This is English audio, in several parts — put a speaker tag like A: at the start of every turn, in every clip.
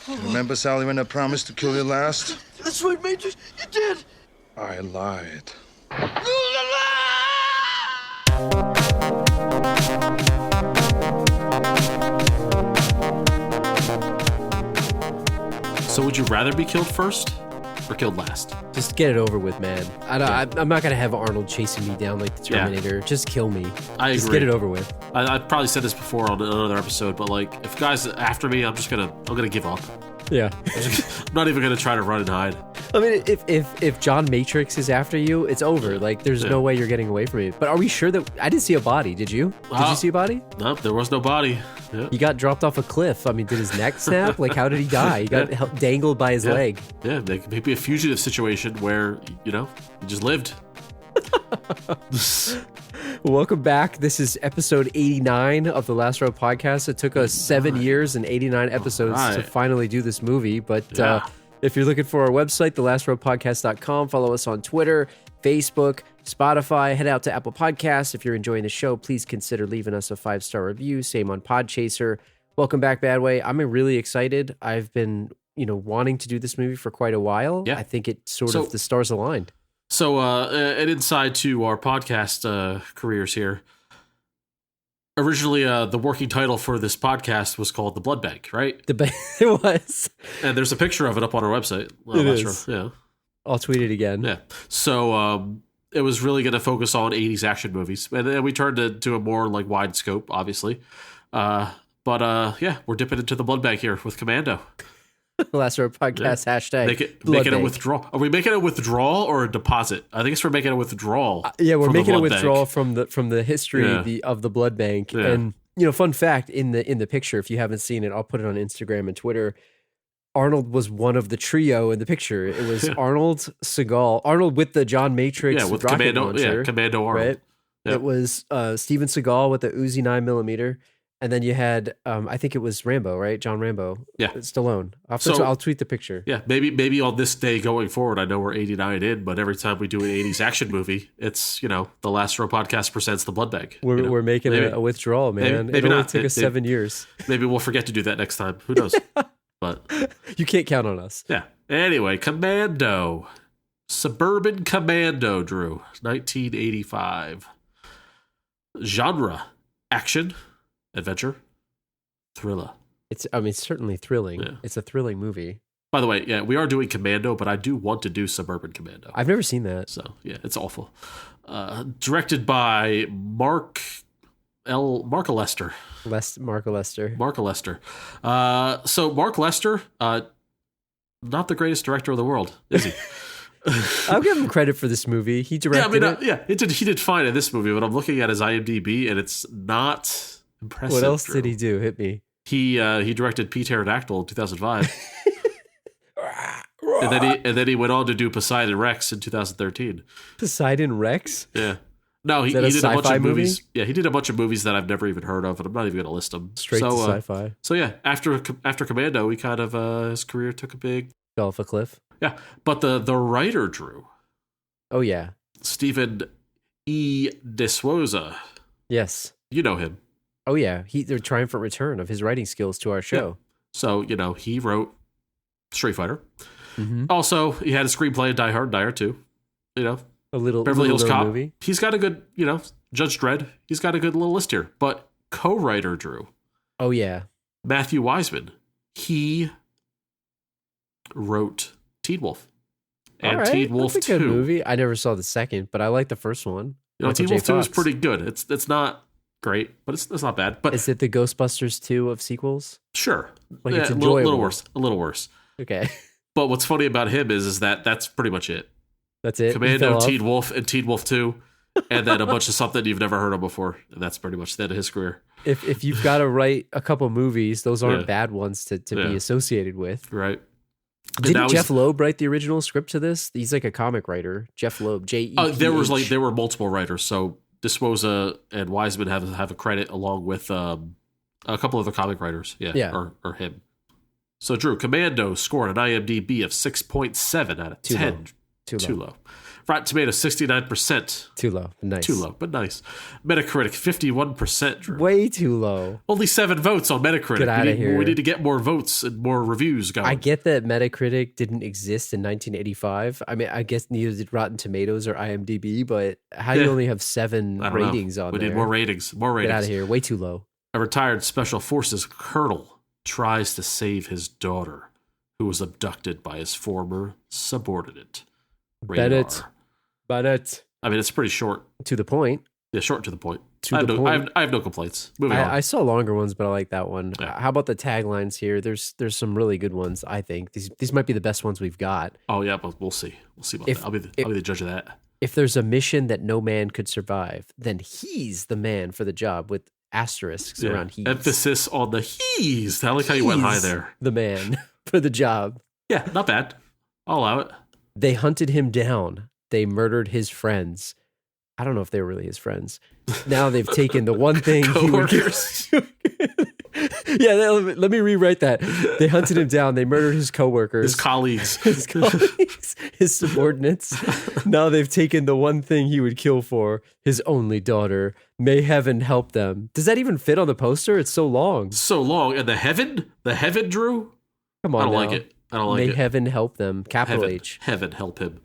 A: Remember, Sally, when I promised to kill you last?
B: That's right, Major. You did.
A: I lied.
C: So would you rather be killed first or killed last?
D: Just get it over with, man. I'm not going to have Arnold chasing me down like the Terminator. Yeah. Just kill me.
C: I agree.
D: Just get it over with.
C: I probably said this before on another episode, but like, if guys after me, I'm gonna give up.
D: Yeah.
C: I'm not even gonna try to run and hide.
D: I mean, if John Matrix is after you, it's over. Like, there's no way you're getting away from it. But are we sure that... I didn't see a body, did you? Did you see a body?
C: No, there was no body. Yeah.
D: He got dropped off a cliff. I mean, did his neck snap? Like, how did he die? He got dangled by his leg.
C: Yeah, maybe a fugitive situation where, he just lived.
D: Welcome back. This is episode 89 of the Last Row podcast. It took us 7 years and 89 episodes to finally do this movie. But if you're looking for our website, thelastrowpodcast.com, follow us on Twitter, Facebook, Spotify. Head out to Apple Podcasts. If you're enjoying the show, please consider leaving us a 5-star review. Same on Podchaser. Welcome back, Badway. I'm really excited. I've been, wanting to do this movie for quite a while.
C: Yeah.
D: I think it the stars aligned.
C: So, an insight to our podcast careers here. Originally, the working title for this podcast was called The Blood Bank, right?
D: It was.
C: And there's a picture of it up on our website.
D: It is.
C: Yeah.
D: I'll tweet it again.
C: Yeah. So, it was really going to focus on 80s action movies. And then we turned it to a more like wide scope, obviously. But we're dipping into the Blood Bank here with Commando.
D: Last Row Podcast hashtag.
C: Making a withdrawal. Are we making a withdrawal or a deposit? I think it's for making a withdrawal.
D: We're making a withdrawal from the history of the blood bank. Yeah. And fun fact in the picture, if you haven't seen it, I'll put it on Instagram and Twitter. Arnold was one of the trio in the picture. It was Arnold with the John Matrix
C: with
D: rocket
C: Commando,
D: launcher.
C: Commando Arnold.
D: Right? Yep. It was Steven Seagal with the Uzi 9mm. And then you had, I think it was Rambo, right? John Rambo.
C: Yeah.
D: Stallone. I'll tweet the picture.
C: Yeah, maybe on this day going forward, I know we're 89 in, but every time we do an 80s action movie, it's, the Last Row Podcast presents the Blood Bank.
D: We're making a withdrawal, man.
C: Maybe
D: it only took us 7 years.
C: Maybe we'll forget to do that next time. Who knows? But
D: you can't count on us.
C: Yeah. Anyway, Commando. Suburban Commando, Drew. 1985. Genre. Action. Adventure, thriller.
D: It's certainly thrilling. Yeah. It's a thrilling movie.
C: By the way, we are doing Commando, but I do want to do Suburban Commando.
D: I've never seen that.
C: So, it's awful. Directed by Mark Lester.
D: Mark Lester.
C: So Mark Lester, not the greatest director in the world, is he?
D: I'll give him credit for this movie. He directed it.
C: He did fine in this movie, but I'm looking at his IMDb, and it's not impressive.
D: What else
C: Drew.
D: did he do? Hit me.
C: He directed P. Pterodactyl in 2005. and then he went on to do Poseidon Rex in 2013.
D: Poseidon Rex?
C: Yeah. No, he did a bunch of movies. Yeah, he did a bunch of movies that I've never even heard of, and I'm not even going to list them.
D: Straight to sci-fi.
C: So yeah, after Commando, he kind of his career took a big
D: fell off a cliff.
C: Yeah, but the writer, Drew.
D: Oh yeah,
C: Stephen E. D'Souza.
D: Yes,
C: you know him.
D: Oh yeah, the triumphant return of his writing skills to our show.
C: Yeah. So he wrote Street Fighter. Mm-hmm. Also, he had a screenplay in Die Hard, Die Hard 2.
D: A little
C: Beverly Hills Cop
D: movie.
C: He's got a good, Judge Dredd. He's got a good little list here. But co-writer Drew.
D: Oh yeah,
C: Matthew Wiseman. He wrote Teen Wolf and Teen Wolf 2.
D: That's a good movie. I never saw the second, but I like the first one.
C: Teen Wolf 2 is pretty good. It's not great, but it's not bad. But
D: is it the Ghostbusters 2 of sequels?
C: Sure,
D: it's enjoyable.
C: A little worse.
D: Okay.
C: But what's funny about him is that that's pretty much it.
D: That's it.
C: Commando, Teen Wolf, and Teen Wolf 2, and then a bunch of something you've never heard of before, and that's pretty much the end of his career.
D: If you've got to write a couple movies, those aren't bad ones to be associated with.
C: Right.
D: Didn't Jeff Loeb write the original script to this? He's like a comic writer. Jeff Loeb, J-E-P-H.
C: There were multiple writers, so D'Souza and Wiseman have a credit along with a couple other comic writers. Or him. So Drew, Commando scored an IMDb of 6.7 out of 10.
D: Too low.
C: Rotten Tomatoes 69%.
D: Too low. Nice.
C: Too low, but nice. Metacritic 51%. Drew.
D: Way too low.
C: Only 7 votes on Metacritic.
D: Get out of here.
C: We need to get more votes and more reviews going.
D: I get that Metacritic didn't exist in 1985. I mean, I guess neither did Rotten Tomatoes or IMDb, but how do you only have 7 ratings on there?
C: We need more ratings. More ratings.
D: Get out of here. Way too low.
C: A retired Special Forces colonel tries to save his daughter, who was abducted by his former subordinate.
D: Bennett.
C: I mean, it's pretty short.
D: To the point.
C: Yeah, short to the point.
D: I
C: have no complaints. Moving on.
D: I saw longer ones, but I like that one.
C: Yeah.
D: How about the taglines here? There's some really good ones, I think. These might be the best ones we've got.
C: Oh, yeah, but we'll see. We'll see about that. I'll be the judge of that.
D: If there's a mission that no man could survive, then he's the man for the job, with asterisks around he's.
C: Emphasis on the he's. I like how you went high there.
D: The man for the job.
C: Yeah, not bad. I'll allow it.
D: They hunted him down. They murdered his friends. I don't know if they were really his friends. Now they've taken the one thing he would Yeah, let me rewrite that. They hunted him down. They murdered his coworkers.
C: His colleagues.
D: His subordinates. Now they've taken the one thing he would kill for, his only daughter. May heaven help them. Does that even fit on the poster? It's so long.
C: So long. And the heaven, Drew?
D: Come on,
C: I don't like it.
D: May heaven help them. Capital H.
C: Heaven help him.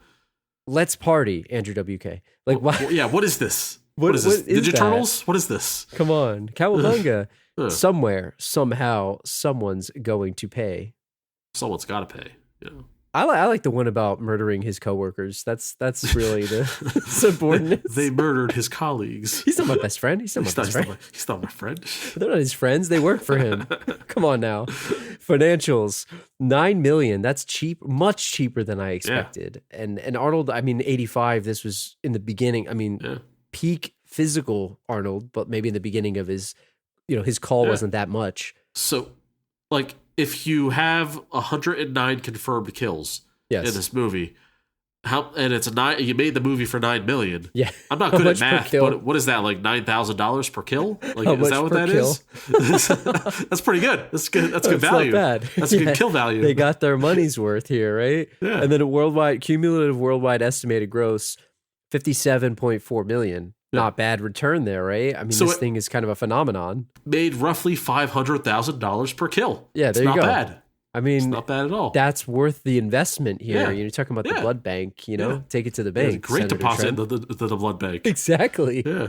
D: Let's party, Andrew WK. Like, what?
C: Yeah, what is this?
D: What
C: is this?
D: Is
C: Ninja Turtles? What is this?
D: Come on. Cowabunga. Somewhere, somehow, someone's going to pay.
C: Someone's got to pay. You know.
D: I like the one about murdering his coworkers. That's really the subordinates.
C: They murdered his colleagues.
D: He's not my best friend. He's not my friend. They're not his friends. They work for him. Come on now. Financials, $9 million. That's cheap, much cheaper than I expected. Yeah. And Arnold, I mean, 85. This was in the beginning. I mean, peak physical Arnold, but maybe in the beginning of his, his call wasn't that much.
C: So, like, if you have 109 confirmed kills in this movie, you made the movie for $9 million.
D: Yeah,
C: I'm not good at math, but what is that, like $9,000 per kill? Like, is that what that
D: kill?
C: Is? That's pretty good. That's good. That's good value.
D: Not bad.
C: That's good kill value.
D: They got their money's worth here, right?
C: Yeah.
D: And then a cumulative worldwide estimated gross, $57.4 million. Not bad return there, right? I mean, this thing is kind of a phenomenon.
C: Made roughly $500,000 per kill.
D: Yeah, there you go.
C: It's not bad.
D: I mean,
C: it's not bad at all.
D: That's worth the investment here. Yeah. You're talking about the blood bank, take it to the bank.
C: Great Senator deposit into the blood bank.
D: Exactly.
C: Yeah.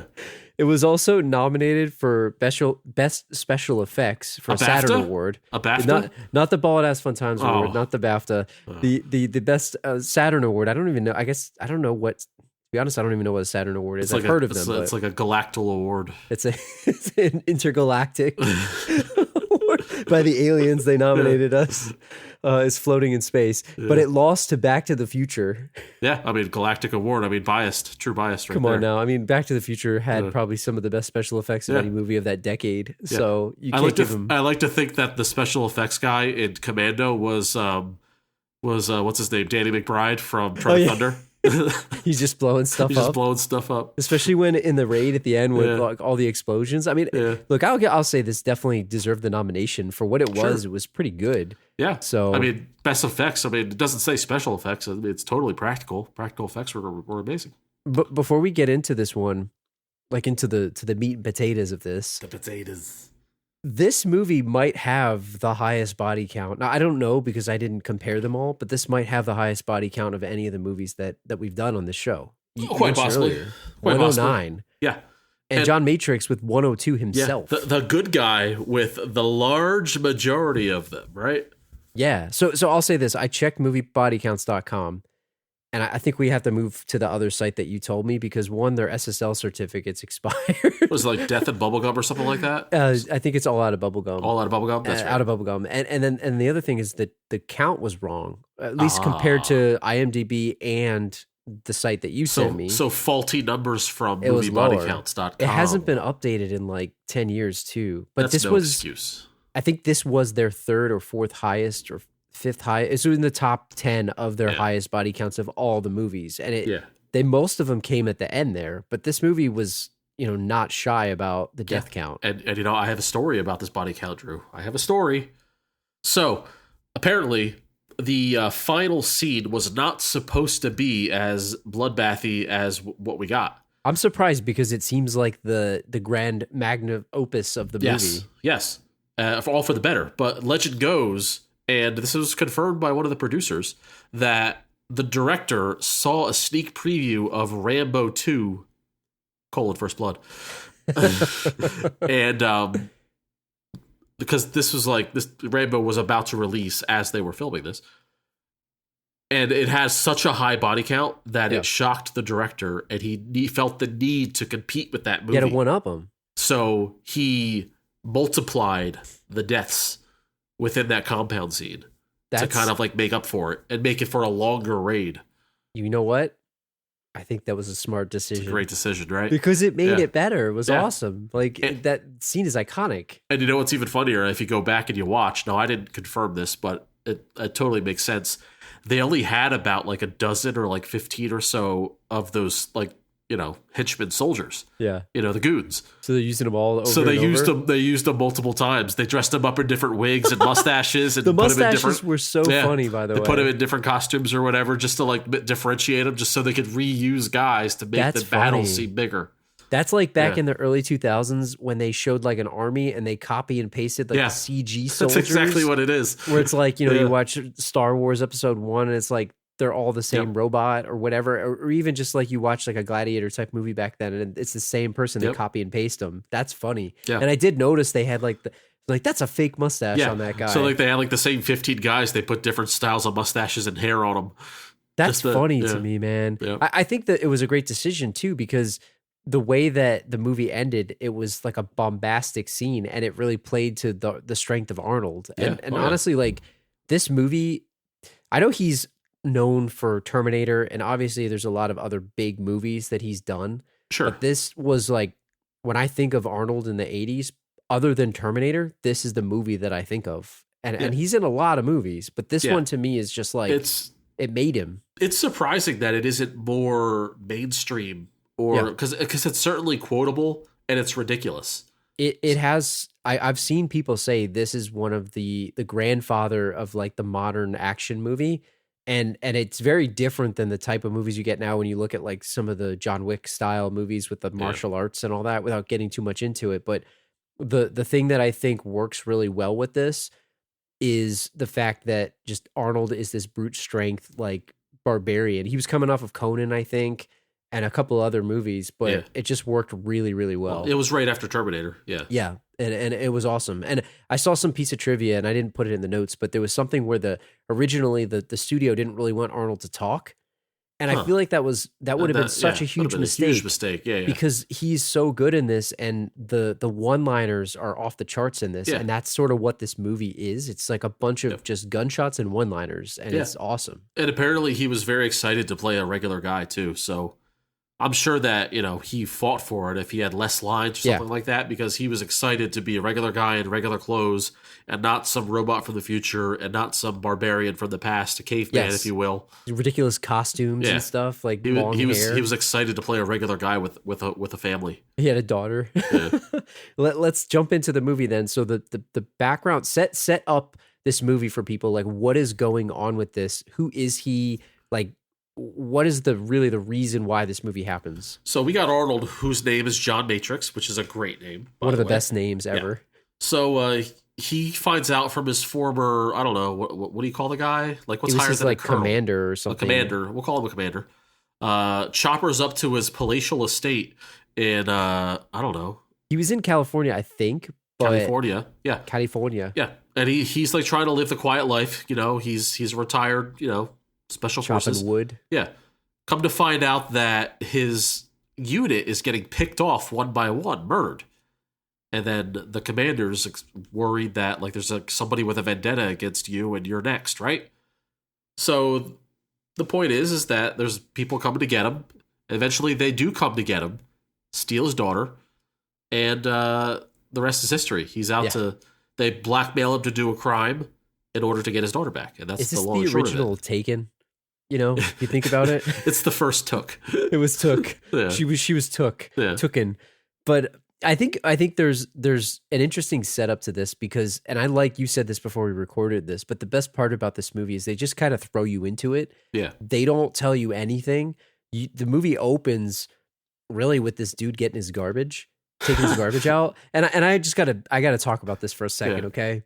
D: It was also nominated for best special effects for a Saturn Award.
C: A BAFTA?
D: Not the Ball Ass Fun Times Award, not the BAFTA. The best Saturn Award. I don't even know. I guess I don't know what. To be honest, I don't even know what a Saturn Award is. I've heard of them.
C: It's like a galactal award.
D: It's an intergalactic award by the aliens. They nominated us. It's floating in space, but it lost to Back to the Future.
C: Yeah, I mean, galactic award. I mean, biased, true bias. Right
D: Come on now. I mean, Back to the Future had probably some of the best special effects of any movie of that decade. Yeah. So you can't give them.
C: I like to think that the special effects guy in Commando was what's his name, Danny McBride from Troy Thunder.
D: He's just blowing stuff
C: He's
D: up.
C: just blowing stuff up.
D: Especially when in the raid at the end with like, all the explosions. I mean, look, I'll say this definitely deserved the nomination for what it was. Sure. It was pretty good.
C: Yeah.
D: So
C: I mean, best effects. I mean, it doesn't say special effects. I mean, it's totally practical. Practical effects were amazing.
D: But before we get into this one, like into the meat and potatoes of this, this movie might have the highest body count. Now, I don't know because I didn't compare them all, but this might have the highest body count of any of the movies that we've done on this show.
C: Quite possibly.
D: Earlier, 109.
C: Yeah.
D: And John Matrix with 102 himself.
C: Yeah, the good guy with the large majority of them, right?
D: Yeah. So I'll say this. I checked moviebodycounts.com. And I think we have to move to the other site that you told me because one, their SSL certificates expired.
C: Was it like Death and Bubblegum or something like that?
D: I think it's all out of bubblegum.
C: All out of bubblegum? That's right.
D: Out of bubblegum. And the other thing is that the count was wrong, at least compared to IMDb and the site that you sent me.
C: So faulty numbers from moviebodycounts.com.
D: It hasn't been updated in like 10 years too. But
C: That's no excuse.
D: I think this was their third or fourth highest or fifth highest. It's in the top 10 of their highest body counts of all the movies. And most of them came at the end there, but this movie was, not shy about the death count.
C: And I have a story about this body count, Drew. I have a story. So apparently the final scene was not supposed to be as bloodbathy as what we got.
D: I'm surprised because it seems like the grand magnum opus of the movie.
C: Yes, all for the better. But legend goes, and this was confirmed by one of the producers, that the director saw a sneak preview of Rambo 2, First Blood. And because this Rambo was about to release as they were filming this. And it has such a high body count that it shocked the director, and he felt the need to compete with that movie.
D: Get a one-up him.
C: So he multiplied the deaths within that compound scene to kind of like make up for it and make it for a longer raid.
D: You know what? I think that was a smart decision.
C: It's a great decision, right?
D: Because it made it better. It was awesome. That scene is iconic.
C: And you know what's even funnier? If you go back and you watch, now I didn't confirm this, but it totally makes sense. They only had about like a dozen or like 15 or so of those henchmen soldiers.
D: Yeah.
C: The goons.
D: So they're using them all over.
C: So they used them multiple times. They dressed them up in different wigs and mustaches and
D: the
C: put them in
D: mustaches were so funny, by the way.
C: They put them in different costumes or whatever just to like differentiate them, just so they could reuse guys to make the battles seem bigger.
D: That's like back in the early 2000s when they showed like an army and they copy and pasted like CG soldiers.
C: That's exactly what it is.
D: Where it's like, you watch Star Wars Episode 1 and it's like they're all the same robot or whatever. Or even just like you watch like a Gladiator type movie back then and it's the same person. They copy and paste them. That's funny. Yeah. And I did notice they had like that's a fake mustache on that guy.
C: So like they had like the same 15 guys. They put different styles of mustaches and hair on them.
D: That's funny to me, man. Yeah. I think that it was a great decision too, because the way that the movie ended, it was like a bombastic scene and it really played to the strength of Arnold. And honestly, like this movie, I know he's known for Terminator and obviously there's a lot of other big movies that he's done.
C: Sure.
D: But this was like, when I think of Arnold in the 80s, other than Terminator, this is the movie that I think of. And he's in a lot of movies, but this one to me is just like, it made him. It's
C: surprising that it isn't more mainstream. Or because it's certainly quotable and it's ridiculous.
D: It has. I've seen people say this is one of the grandfather of like the modern action movie, and it's very different than the type of movies you get now when you look at like some of the John Wick style movies with the martial arts and all that. Without getting too much into it, but the thing that I think works really well with this is the fact that just Arnold is this brute strength like barbarian. He was coming off of Conan, I think. And a couple other movies, but it just worked really, really well.
C: It was right after Terminator,
D: Yeah, and it was awesome. And I saw some piece of trivia, and I didn't put it in the notes, but there was something where originally the studio didn't really want Arnold to talk, and I feel like that would have been such a huge mistake.
C: A huge mistake,
D: because he's so good in this, and the one-liners are off the charts in this, and that's sort of what this movie is. It's like a bunch of just gunshots and one-liners, and it's awesome.
C: And apparently, he was very excited to play a regular guy too, so. I'm sure that, he fought for it if he had less lines or something like that, because he was excited to be a regular guy in regular clothes and not some robot from the future and not some barbarian from the past, a caveman, if you will.
D: Ridiculous costumes and stuff, like long hair.
C: He was excited to play a regular guy with a family.
D: He had a daughter. Yeah. Let's jump into the movie then. So the background set up this movie for people. Like, what is going on with this? Who is he? Like, what is the reason why this movie happens?
C: So we got Arnold, whose name is John Matrix, which is a great name.
D: One of the best names ever.
C: Yeah. So he finds out from his former, I don't know, what do you call the guy? Like what's higher than
D: like a colonel? Commander or something.
C: A commander. We'll call him a commander. Choppers up to his palatial estate in, I don't know.
D: He was in California, I think.
C: California. Yeah.
D: California.
C: Yeah. And he's like trying to live the quiet life. He's retired, special forces.
D: Chopping wood.
C: Yeah. Come to find out that his unit is getting picked off one by one, murdered. And then the commander's worried that like there's somebody with a vendetta against you and you're next, right? So the point is that there's people coming to get him. Eventually they do come to get him, steal his daughter, and the rest is history. He's out they blackmail him to do a crime in order to get his daughter back. And that's the long and short of it. Is this the original
D: Taken? If you think about it.
C: It's the first Took.
D: It was Took. Yeah. She was Took. Yeah. Tooken. But I think there's an interesting setup to this because, and I like you said this before we recorded this, but the best part about this movie is they just kind of throw you into it.
C: Yeah.
D: They don't tell you anything. The movie opens really with this dude getting his garbage, taking his garbage out. And I gotta talk about this for a second. Okay.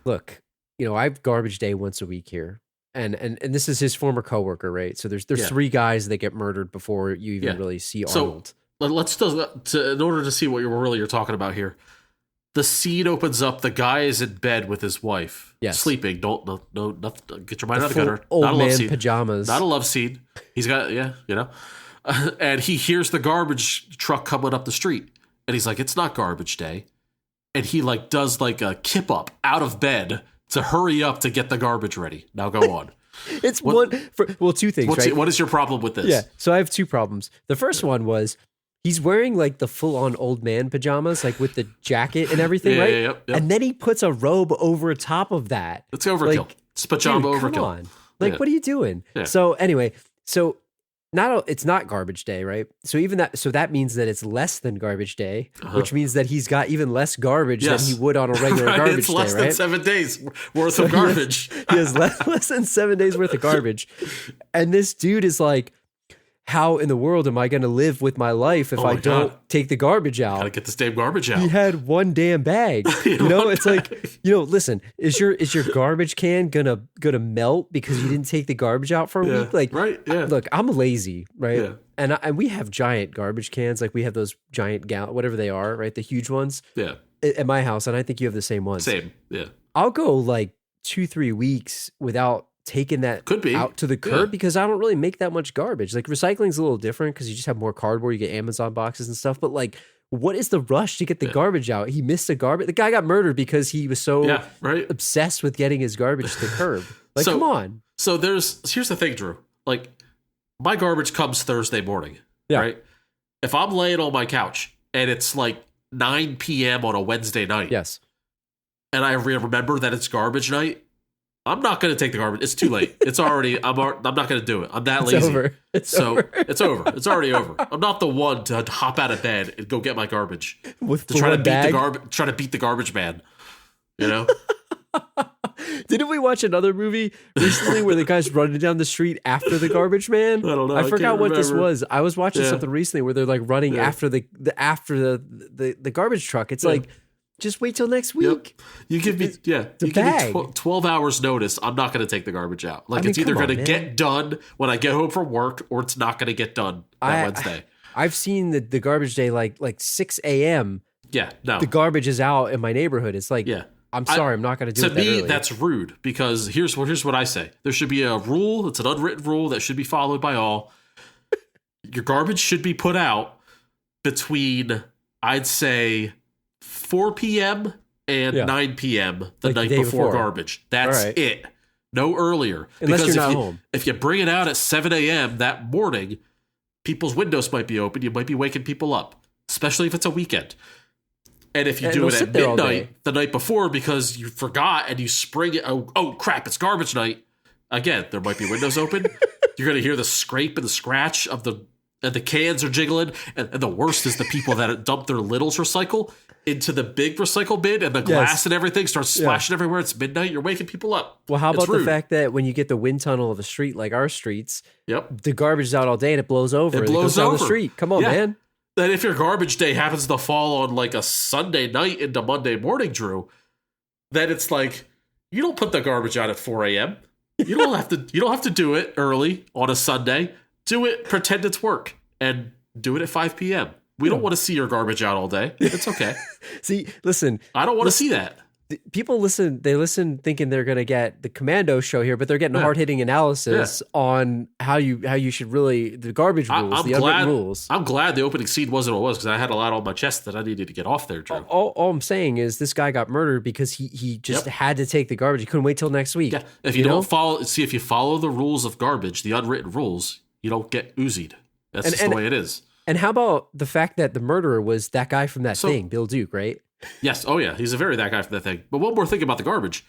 D: Look, I have garbage day once a week here. And this is his former coworker, right? So there's 3 guys that get murdered before you even really see Arnold.
C: So let's in order to see what you're talking about here. The scene opens up. The guy is in bed with his wife, sleeping. Don't get your mind out of the gutter.
D: Old
C: not a love
D: man
C: scene.
D: pajamas.
C: Not a love scene. He's got and he hears the garbage truck coming up the street, and he's like, "It's not garbage day," and he does a kip up out of bed to hurry up to get the garbage ready. Now go on.
D: It's two things, right?
C: What is your problem with this?
D: Yeah, so I have 2 problems. The first one was he's wearing the full-on old man pajamas, with the jacket and everything, right?
C: Yep.
D: And then he puts a robe over top of that.
C: It's overkill. It's pajama overkill.
D: Come on. What are you doing?
C: Yeah.
D: So anyway, it's not garbage day, right? So that means that it's less than garbage day, which means that he's got even less garbage than he would on a regular garbage
C: it's
D: day,
C: less
D: right?
C: than 7 days worth of garbage.
D: He has less than 7 days worth of garbage. And this dude is like, how in the world am I going to live with my life if I don't take the garbage out?
C: Gotta get this damn garbage out.
D: He had one damn bag. It's listen, is your garbage can gonna melt because you didn't take the garbage out for a week?
C: Right? Yeah.
D: Look, I'm lazy, right?
C: Yeah.
D: And we have giant garbage cans, we have those giant whatever they are, right? The huge ones.
C: Yeah.
D: At my house, and I think you have the same ones.
C: Same. Yeah.
D: I'll go 2-3 weeks without taking that out to the curb because I don't really make that much garbage. Recycling's a little different because you just have more cardboard, you get Amazon boxes and stuff. But what is the rush to get the garbage out? He missed a garbage. The guy got murdered because he was so obsessed with getting his garbage to the curb. Come on.
C: So here's the thing, Drew. My garbage comes Thursday morning. Yeah. Right. If I'm laying on my couch and it's 9 p.m. on a Wednesday night.
D: Yes.
C: And I remember that it's garbage night. I'm not going to take the garbage. It's too late. It's already. I'm not going to do it. I'm that lazy.
D: It's over.
C: It's over. It's already over. I'm not the one to hop out of bed and go get my garbage
D: with
C: to try to beat the garbage man.
D: Didn't we watch another movie recently where the guy's running down the street after the garbage man?
C: I don't know.
D: I forgot what this was. I was watching something recently where they're running after the garbage truck. It's just wait till next week.
C: Yep. You give me you give me 12 hours notice. I'm not going to take the garbage out. It's either going to get done when I get home from work or it's not going to get done that Wednesday.
D: I've seen the garbage day 6 a.m.
C: Yeah, no.
D: The garbage is out in my neighborhood. It's I'm sorry, I'm not going to do it that early.
C: To me, that's rude because here's what I say. There should be a rule. It's an unwritten rule that should be followed by all. Your garbage should be put out between, I'd say, 4 p.m. and 9 p.m. the night before garbage. That's it. No earlier.
D: Unless you're not home.
C: If you bring it out at 7 a.m. that morning, people's windows might be open. You might be waking people up, especially if it's a weekend. And if you do it at midnight the night before because you forgot and you spring it, oh crap, it's garbage night. Again, there might be windows open. You're going to hear the scrape and the scratch of and the cans are jiggling. And the worst is the people that dump their littles recycle into the big recycle bin and the glass and everything starts splashing everywhere. It's midnight. You're waking people up.
D: Well, how about the fact that when you get the wind tunnel of a street like our streets, the garbage is out all day and it blows over. It goes down the street. Come on, man.
C: Then if your garbage day happens to fall on a Sunday night into Monday morning, Drew, then it's you don't put the garbage out at 4 a.m. You don't have to do it early on a Sunday. Do it, pretend it's work, and do it at 5 p.m. We don't want to see your garbage out all day. It's okay.
D: See, listen.
C: I don't want to see that.
D: People listen thinking they're going to get the Commando show here, but they're getting hard-hitting analysis on how you should really, the garbage rules, the unwritten rules.
C: I'm glad the opening scene wasn't what it was because I had a lot on my chest that I needed to get off there, Drew.
D: All I'm saying is this guy got murdered because he just had to take the garbage. He couldn't wait till next week.
C: Yeah. If you don't if you follow the rules of garbage, the unwritten rules, you don't get Uzi'd. That's just the way it is.
D: And how about the fact that the murderer was that guy from that thing, Bill Duke, right?
C: Yes. Oh, yeah. He's that guy from that thing. But one more thing about the garbage.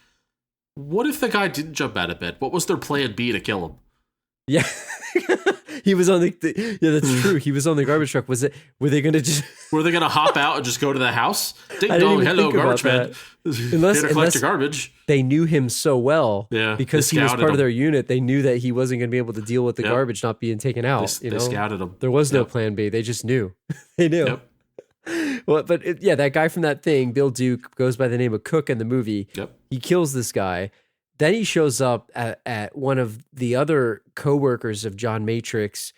C: What if the guy didn't jump out of bed? What was their plan B to kill him?
D: Yeah. He was on yeah, that's true. He was on the garbage truck. Were they going to just...
C: Were they going to hop out and just go to the house? Ding
D: I didn't
C: dong,
D: even
C: hello,
D: think about
C: garbage man.
D: Unless
C: Here to collect your garbage.
D: they knew him so well,
C: Yeah,
D: because
C: they
D: he was
C: scouted
D: part of
C: him.
D: their unit. They knew that he wasn't going to be able to deal with the
C: Yep.
D: garbage not being taken out.
C: They scouted him.
D: There was no
C: Yep.
D: plan B. They just knew. They knew.
C: Yep.
D: Well, but that guy from that thing, Bill Duke, goes by the name of Cook in the movie.
C: Yep.
D: He kills this guy. Then he shows up at one of the other coworkers of John Matrix,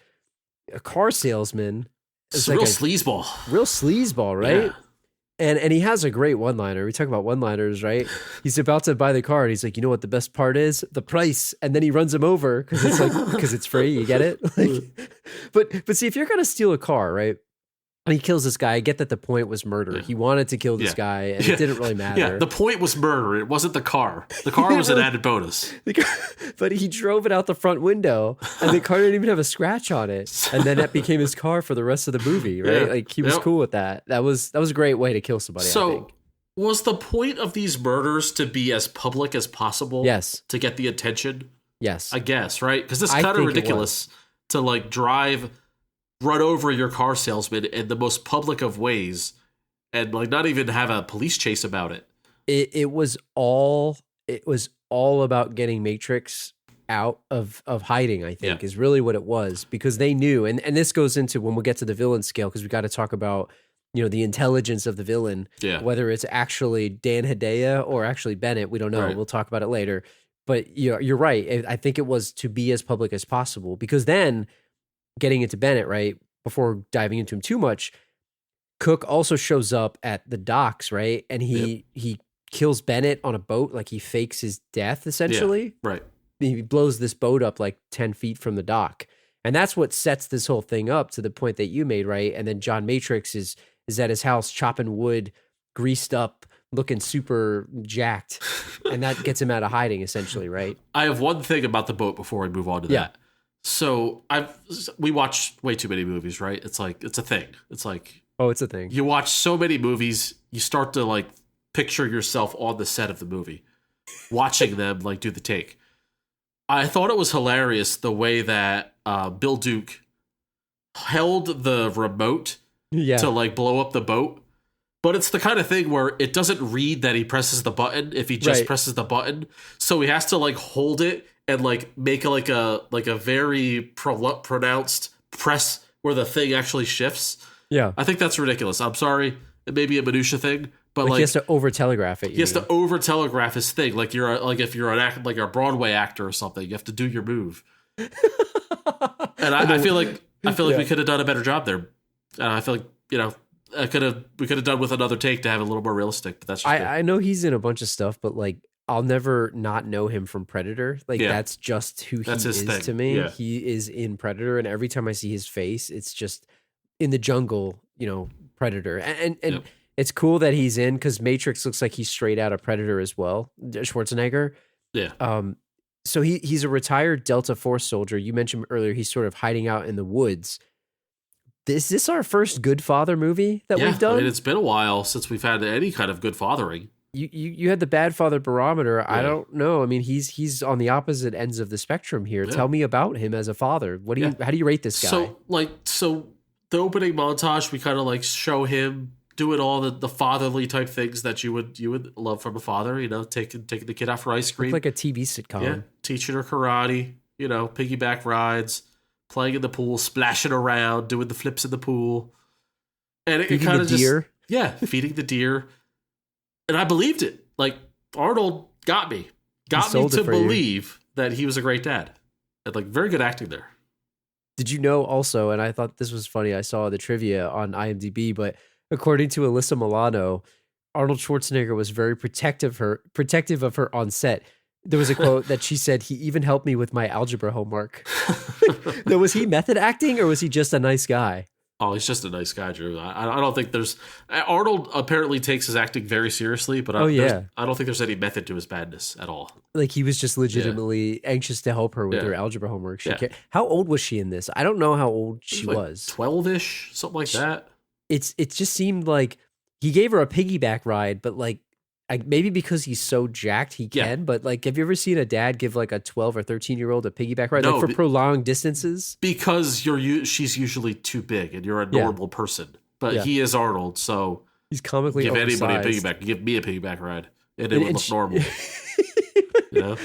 D: a car salesman.
C: It's real sleazeball.
D: Real sleazeball, right?
C: Yeah.
D: And he has a great one-liner. We talk about one-liners, right? He's about to buy the car, and he's like, "You know what the best part is? The price." And then he runs him over because it's free. You get it? But see, if you're gonna steal a car, right? And he kills this guy. I get that the point was murder.
C: Yeah.
D: He wanted to kill this guy, and it didn't really matter.
C: Yeah, the point was murder. It wasn't the car. The car was an added bonus.
D: But he drove it out the front window, and the car didn't even have a scratch on it. And then that became his car for the rest of the movie, right?
C: Yeah.
D: Like he was cool with that. That was a great way to kill somebody. I
C: So,
D: think.
C: was the point of these murders to be as public as possible?
D: Yes.
C: To get the attention?
D: Yes.
C: I guess, right? Because it's
D: I
C: kind of
D: think it
C: ridiculous to like run over your car salesman in the most public of ways and like not even have a police chase about it.
D: It was all about getting Matrix out of hiding, I think, is really what it was, because they knew, and this goes into when we'll get to the villain scale, because we got to talk about, the intelligence of the villain, whether it's actually Dan Hideo or actually Bennett, we don't know. Right. We'll talk about it later. But you're right. I think it was to be as public as possible, because then getting into Bennett, right, before diving into him too much, Cook also shows up at the docks, right? And he kills Bennett on a boat, like he fakes his death, essentially.
C: Yeah, right.
D: He blows this boat up like 10 feet from the dock. And that's what sets this whole thing up to the point that you made, right? And then John Matrix is at his house chopping wood, greased up, looking super jacked. And that gets him out of hiding, essentially, right?
C: I have one thing about the boat before we move on to that. So we watch way too many movies, right? It's like, it's a thing. It's like,
D: oh, it's a thing.
C: You watch so many movies, you start to like picture yourself on the set of the movie, watching them like do the take. I thought it was hilarious the way that Bill Duke held the remote to like blow up the boat. But it's the kind of thing where it doesn't read that he presses the button if he just presses the button. So he has to like hold it and like make like a very pronounced press where the thing actually shifts.
D: Yeah.
C: I think that's ridiculous. I'm sorry. It may be a minutia thing, but like
D: he has to over telegraph it.
C: He has to over telegraph his thing. Like if you're an actor, like a Broadway actor or something, you have to do your move. And I feel like we could have done a better job there. And I feel like, we could have done with another take to have it a little more realistic, but that's just
D: I know he's in a bunch of stuff, but like I'll never not know him from Predator. Like that's just who he is
C: thing.
D: To me.
C: Yeah.
D: He is in Predator, and every time I see his face, it's just in the jungle, Predator. And it's cool that he's in, because Matrix looks like he's straight out of Predator as well. Schwarzenegger.
C: Yeah.
D: So he's a retired Delta Force soldier. You mentioned earlier he's sort of hiding out in the woods. Is this our first good father movie that we've done?
C: I mean, it's been a while since we've had any kind of good fathering.
D: You had the bad father barometer. Yeah. I don't know. I mean, he's on the opposite ends of the spectrum here. Yeah. Tell me about him as a father. How do you rate this guy?
C: So the opening montage, we kind of like show him doing all the fatherly type things that you would love from a father. Taking the kid out for ice cream,
D: like a TV sitcom.
C: Yeah, teaching her karate. Piggyback rides, playing in the pool, splashing around, doing the flips in the pool, and it kind of just feeding the deer. And I believed it. Like Arnold got me to believe that he was a great dad. And like very good acting there.
D: Did you know also, and I thought this was funny, I saw the trivia on IMDb, but according to Alyssa Milano, Arnold Schwarzenegger was very protective of her on set. There was a quote that she said, "He even helped me with my algebra homework." Now, was he method acting, or was he just a nice guy?
C: Oh, he's just a nice guy, Drew. I don't think there's... Arnold apparently takes his acting very seriously, but I don't think there's any method to his badness at all.
D: Like, he was just legitimately anxious to help her with her algebra homework. How old was she in this? I don't know how old she was.
C: 12-ish, something like that.
D: It just seemed like he gave her a piggyback ride, but like maybe because he's so jacked he can, but like, have you ever seen a dad give like a 12 or 13-year-old a piggyback ride, like for prolonged distances?
C: Because she's usually too big and you're a normal person, but he is Arnold, so
D: he's comically
C: give
D: oversized.
C: Anybody a piggyback. Give me a piggyback ride, and it would look normal. You know?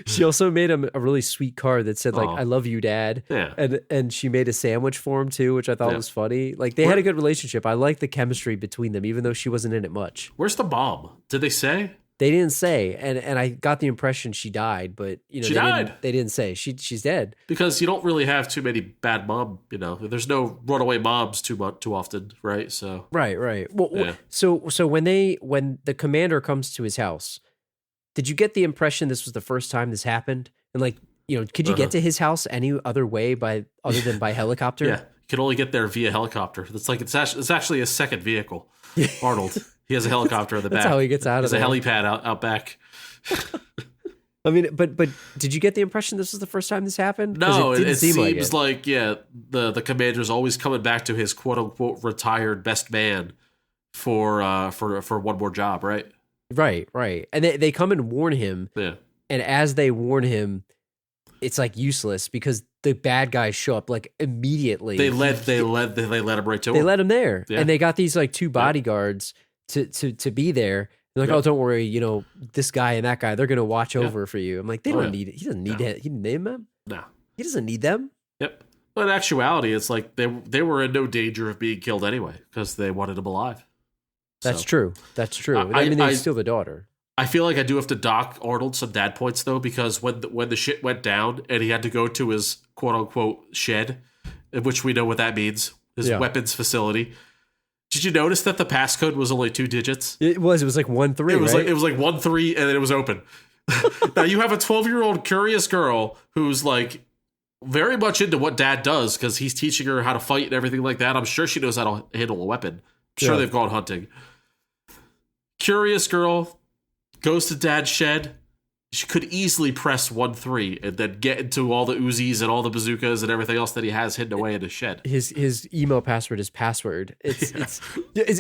D: She also made him a really sweet card that said like, "I love you, Dad."
C: Yeah,
D: and she made a sandwich for him too, which I thought was funny. Like they had a good relationship. I like the chemistry between them, even though she wasn't in it much.
C: Where's the mom? Did they say?
D: They didn't say, and I got the impression she died, but
C: she died.
D: They didn't say she's dead
C: because you don't really have too many bad mom. You know, there's no runaway moms too often, right? So
D: right. Well, so when the commander comes to his house, did you get the impression this was the first time this happened? And like, could you get to his house any other way other than by helicopter?
C: Yeah, you can only get there via helicopter. It's actually a second vehicle. Arnold. He has a helicopter in the back.
D: That's how he gets out of there.
C: There's a helipad out back.
D: I mean, but did you get the impression this was the first time this happened?
C: No, it seems like the commander's always coming back to his quote unquote retired best man for one more job, right?
D: Right. And they come and warn him.
C: Yeah.
D: And as they warn him, it's like useless because the bad guys show up like immediately.
C: They let him right to him.
D: They let him there,
C: yeah.
D: And they got these like two bodyguards to be there. They're like, oh, don't worry, this guy and that guy, they're gonna watch over for you. I'm like, they don't need it. He doesn't need it. He didn't name them.
C: No,
D: he doesn't need them.
C: Yep. But in actuality, it's like they were in no danger of being killed anyway because they wanted him alive.
D: That's true. I mean, they steal the daughter.
C: I feel like I do have to dock Arnold some dad points though, because when the shit went down and he had to go to his quote unquote shed, which we know what that means, his weapons facility. Did you notice that the passcode was only 2 digits?
D: It was like 1-3.
C: It was
D: right?
C: it was like 1-3, and then it was open. Now you have a 12-year-old curious girl who's like very much into what dad does because he's teaching her how to fight and everything like that. I'm sure she knows how to handle a weapon. I'm sure they've gone hunting. Curious girl goes to dad's shed. She could easily press 1-3 and then get into all the Uzis and all the bazookas and everything else that he has hidden away in his shed.
D: His email password is password.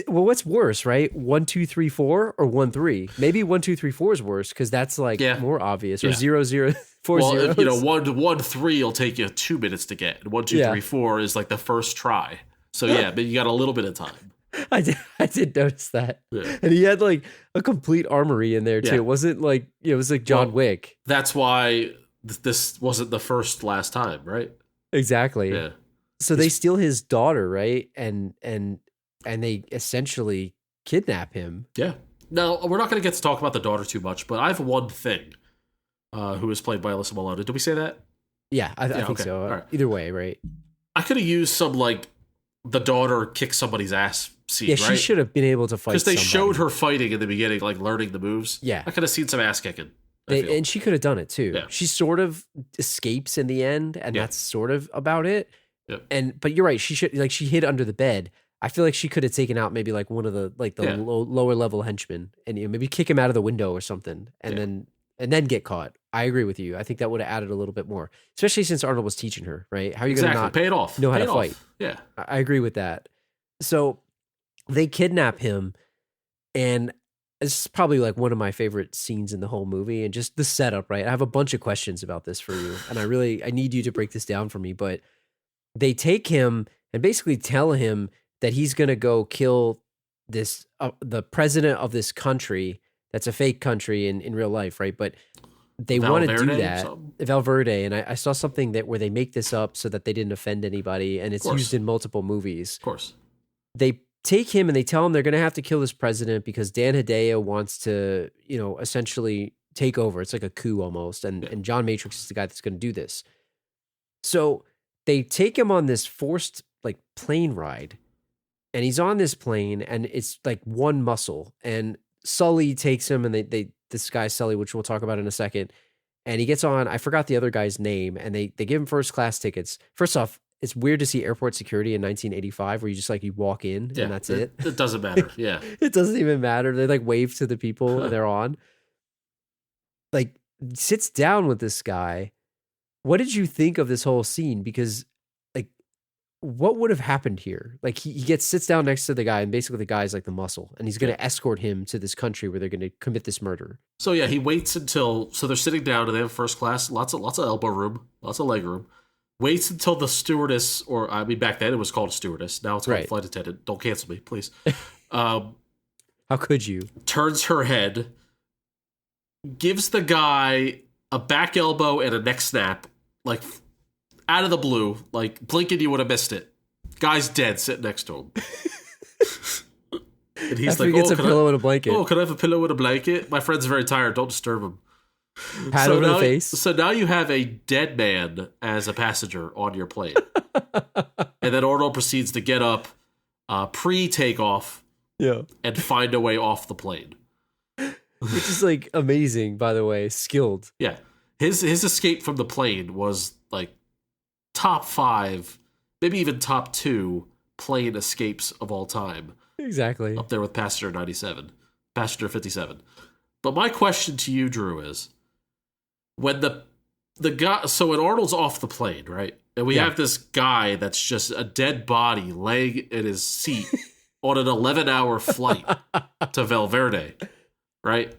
D: Well, what's worse, right? 1 2 3 4 or 1-3? Maybe 1 2 3 4 is worse because that's like more obvious. Or 0 0 4
C: well,
D: 0.
C: 1-3 will take you 2 minutes to get, and 1 2 3 4 is like the first try. So but you got a little bit of time.
D: I did notice that. Yeah. And he had like a complete armory in there too. It wasn't like it was like John Wick.
C: That's why this wasn't the last time, right?
D: Exactly. Yeah. So they steal his daughter, right? And they essentially kidnap him.
C: Yeah. Now, we're not going to get to talk about the daughter too much, but I have one thing. Who is played by Alyssa Milano. Did we say that?
D: Yeah, I think so. All right. Either way, right?
C: I could have used some like the daughter kick somebody's ass scene, right?
D: Yeah, she should have been able to fight
C: because they showed her fighting in the beginning, like learning the moves.
D: Yeah.
C: I could have seen some ass kicking.
D: And she could have done it too.
C: Yeah.
D: She sort of escapes in the end, and that's sort of about it.
C: Yep.
D: But you're right. She hid under the bed. I feel like she could have taken out maybe like one of the lower level henchmen, and maybe kick him out of the window or something, and then get caught. I agree with you. I think that would have added a little bit more, especially since Arnold was teaching her. Right? How are you going to not
C: pay it off?
D: Know how to fight?
C: Yeah,
D: I agree with that. So they kidnap him, and this is probably like one of my favorite scenes in the whole movie, and just the setup, right? I have a bunch of questions about this for you, and I need you to break this down for me. But they take him and basically tell him that he's going to go kill this the president of this country that's a fake country in real life, right? But they want to do that. Val Verde, and I saw something where they make this up so that they didn't offend anybody, and it's used in multiple movies.
C: Of course.
D: They take him and they tell him they're going to have to kill this president because Dan Hideo wants to, essentially take over. It's like a coup almost. And John Matrix is the guy that's going to do this. So they take him on this forced like plane ride, and he's on this plane, and it's like one muscle. And Sully takes him, and this guy Sully, which we'll talk about in a second, and he gets on. I forgot the other guy's name, and they give him first class tickets. First off, it's weird to see airport security in 1985 where you just you walk in and that's it.
C: It doesn't matter. Yeah.
D: It doesn't even matter. They wave to the people and they're on. Sits down with this guy. What did you think of this whole scene? Because what would have happened here? Like he sits down next to the guy, and basically the guy's like the muscle, and he's going to escort him to this country where they're going to commit this murder.
C: So yeah, he waits until they're sitting down and they have first class, lots of elbow room, lots of leg room. Waits until the stewardess, or I mean, back then it was called a stewardess. Now it's called a flight attendant. Don't cancel me, please.
D: How could you?
C: Turns her head, gives the guy a back elbow and a neck snap, like out of the blue, like blinking you would have missed it. Guy's dead, sitting next to him. And he's
D: After
C: like,
D: he gets a pillow and a blanket.
C: Oh, can I have a pillow and a blanket? My friend's very tired. Don't disturb him.
D: Pat over the face.
C: So now you have a dead man as a passenger on your plane. And then Arnold proceeds to get up pre-takeoff and find a way off the plane.
D: Which is like amazing, by the way. Skilled.
C: Yeah. His escape from the plane was like top 5, maybe even top 2 plane escapes of all time.
D: Exactly.
C: Up there with Passenger 57. But my question to you, Drew, is when the guy, so when Arnold's off the plane, right? And we have this guy that's just a dead body laying in his seat on an 11-hour flight to Val Verde, right?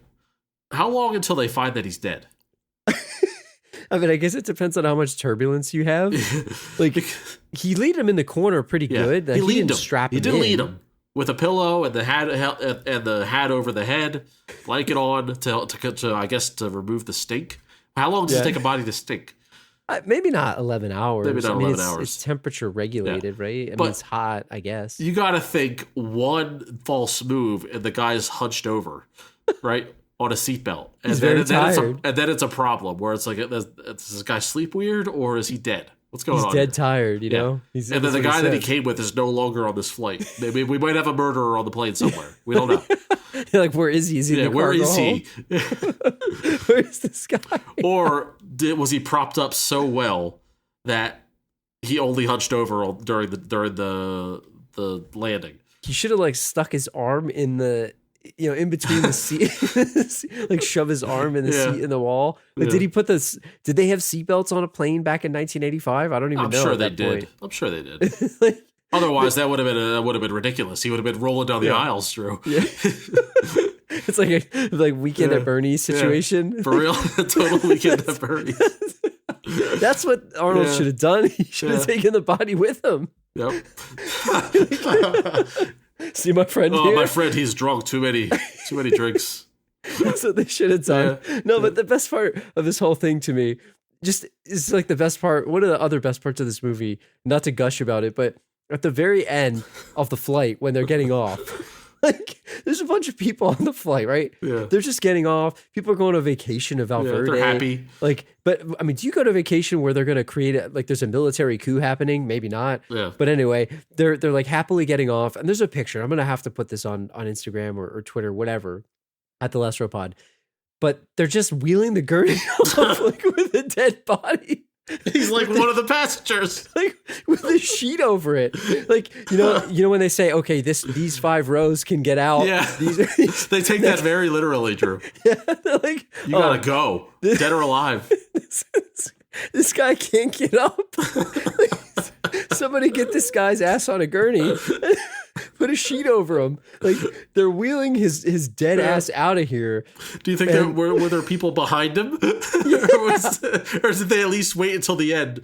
C: How long until they find that he's dead?
D: I mean, I guess it depends on how much turbulence you have. Like, he lead him in the corner pretty good. Like, he didn't strap him in.
C: He did lead him with a pillow and the hat over the head, blanket on to I guess to remove the stink. How long does it take a body to stink?
D: Maybe not 11 hours.
C: Maybe not 11 hours.
D: It's temperature regulated, right? I mean, it's hot, I guess.
C: You got to think one false move and the guy's hunched over, right? On a seatbelt.
D: He's very tired.
C: And then it's a problem where it's like, does this guy sleep weird or is he dead? What's going on?
D: He's dead tired, you know?
C: And then the guy that he came with is no longer on this flight. Maybe we might have a murderer on the plane somewhere. We don't know.
D: You're like, where is he? Is he in the
C: where is he?
D: Where is this guy?
C: Or was he propped up so well that he only hunched over during the landing?
D: He should have like stuck his arm in the in between the seat, like shove his arm in the seat in the wall. Like, did he put this? Did they have seatbelts on a plane back in 1985? I don't even know.
C: I'm sure they did. Otherwise, that would have been ridiculous. He would have been rolling down the aisles, Drew. Yeah.
D: It's like a Weekend at Bernie's situation.
C: Yeah. For real, a total Weekend at Bernie's.
D: That's what Arnold should have done. He should have taken the body with him.
C: Yep.
D: See my friend here?
C: Oh, my friend, he's drunk. Too many drinks.
D: That's what they should have done. Yeah. No, but the best part of this whole thing to me just is like the best part. One of the other best parts of this movie, not to gush about it, but at the very end of the flight when they're getting off, like there's a bunch of people on the flight, right? Yeah. They're just getting off. People are going on vacation to Val Verde.
C: They're happy.
D: Like, but I mean, do you go to vacation where they're going to create like there's a military coup happening? Maybe not. Yeah. But anyway, they're like happily getting off, and there's a picture. I'm going to have to put this on Instagram or Twitter, whatever, at the Last Row Pod. But they're just wheeling the gurney off like with a dead body.
C: He's like one of the passengers,
D: like with a sheet over it. Like you know when they say, "Okay, these 5 rows can get out."
C: Yeah, they take that very literally, Drew.
D: Yeah, they're like
C: you gotta go, dead or alive.
D: This guy can't get up. Somebody get this guy's ass on a gurney. Put a sheet over him. Like they're wheeling his dead ass out of here.
C: Do you think were there people behind him, or did they at least wait until the end?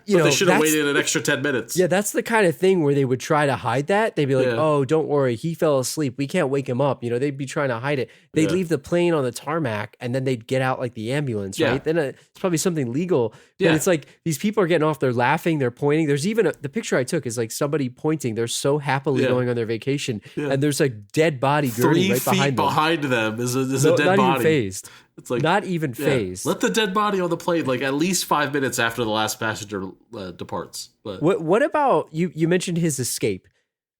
C: They should have waited an extra 10 minutes.
D: Yeah, that's the kind of thing where they would try to hide that. They'd be like, "Oh, don't worry, he fell asleep. We can't wake him up." They'd be trying to hide it. They'd leave the plane on the tarmac, and then they'd get out like the ambulance. Right? Then it's probably something legal. But it's like these people are getting off. They're laughing. They're pointing. There's even the picture I took is like somebody pointing. They're so happily going on their vacation, and there's a dead body gurney right behind them.
C: 3 feet behind them is a dead body.
D: Not even phased.
C: It's like
D: not even phased.
C: Let the dead body on the plane like at least 5 minutes after the last passenger departs. But
D: what about you? You mentioned his escape.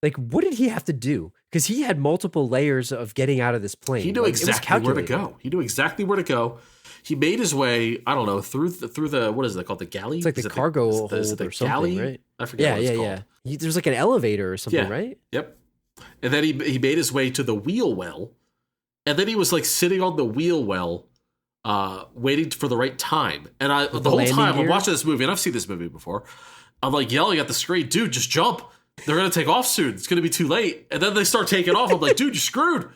D: Like, what did he have to do? Because he had multiple layers of getting out of this plane.
C: He knew exactly where to go. He knew exactly where to go. He made his way, I don't know, through the what is it called, the galley?
D: It's like the cargo hold or something, galley? Right?
C: I forget what it's called.
D: Yeah. There's like an elevator or something, right?
C: Yep. And then he made his way to the wheel well, and then he was like sitting on the wheel well, waiting for the right time. And the whole time I'm watching this movie, and I've seen this movie before, I'm like yelling at the screen, dude, just jump. They're going to take off soon. It's going to be too late. And then they start taking off. I'm like, dude, you're screwed.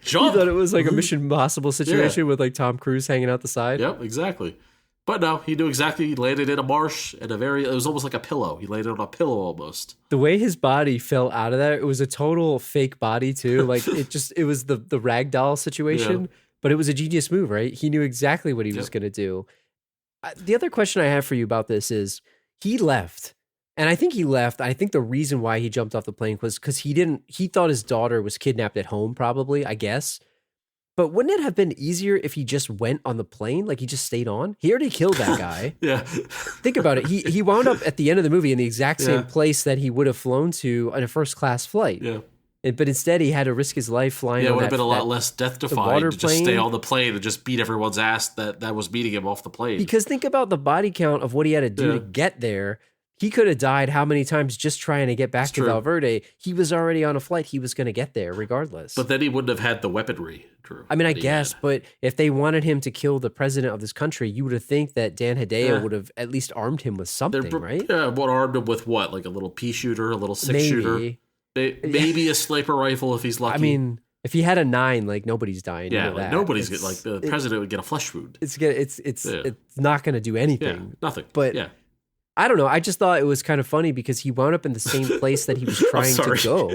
C: Jump.
D: You thought it was like a Mission Impossible situation with like Tom Cruise hanging out the side?
C: Yep, exactly. But no, he knew exactly. He landed in a marsh and it was almost like a pillow. He landed on a pillow almost.
D: The way his body fell out of there, it was a total fake body too. Like it was the ragdoll situation, but it was a genius move, right? He knew exactly what he was going to do. The other question I have for you about this is he left. And I think he left. I think the reason why he jumped off the plane was because he thought his daughter was kidnapped at home, probably, I guess. But wouldn't it have been easier if he just went on the plane? Like he just stayed on? He already killed that guy.
C: Yeah.
D: Think about it. He wound up at the end of the movie in the exact same place that he would have flown to on a first class flight.
C: Yeah.
D: But instead he had to risk his life flying on
C: it would have been a lot less death-defying to just stay on the plane and just beat everyone's ass that was beating him off the plane.
D: Because think about the body count of what he had to do to get there. He could have died how many times just trying to get back to Val Verde. He was already on a flight. He was going to get there regardless.
C: But then he wouldn't have had the weaponry, Drew.
D: I mean, I guess, but if they wanted him to kill the president of this country, you would have think that Dan Hideo would have at least armed him with something, right?
C: Yeah, what armed him with what? Like a little pea shooter, a little shooter? Maybe a sniper rifle if he's lucky.
D: I mean, if he had a 9, like nobody's dying.
C: Yeah, like nobody's like the president would get a flesh wound.
D: It's not going to do anything.
C: Yeah, nothing.
D: But I don't know. I just thought it was kind of funny because he wound up in the same place that he was trying to go.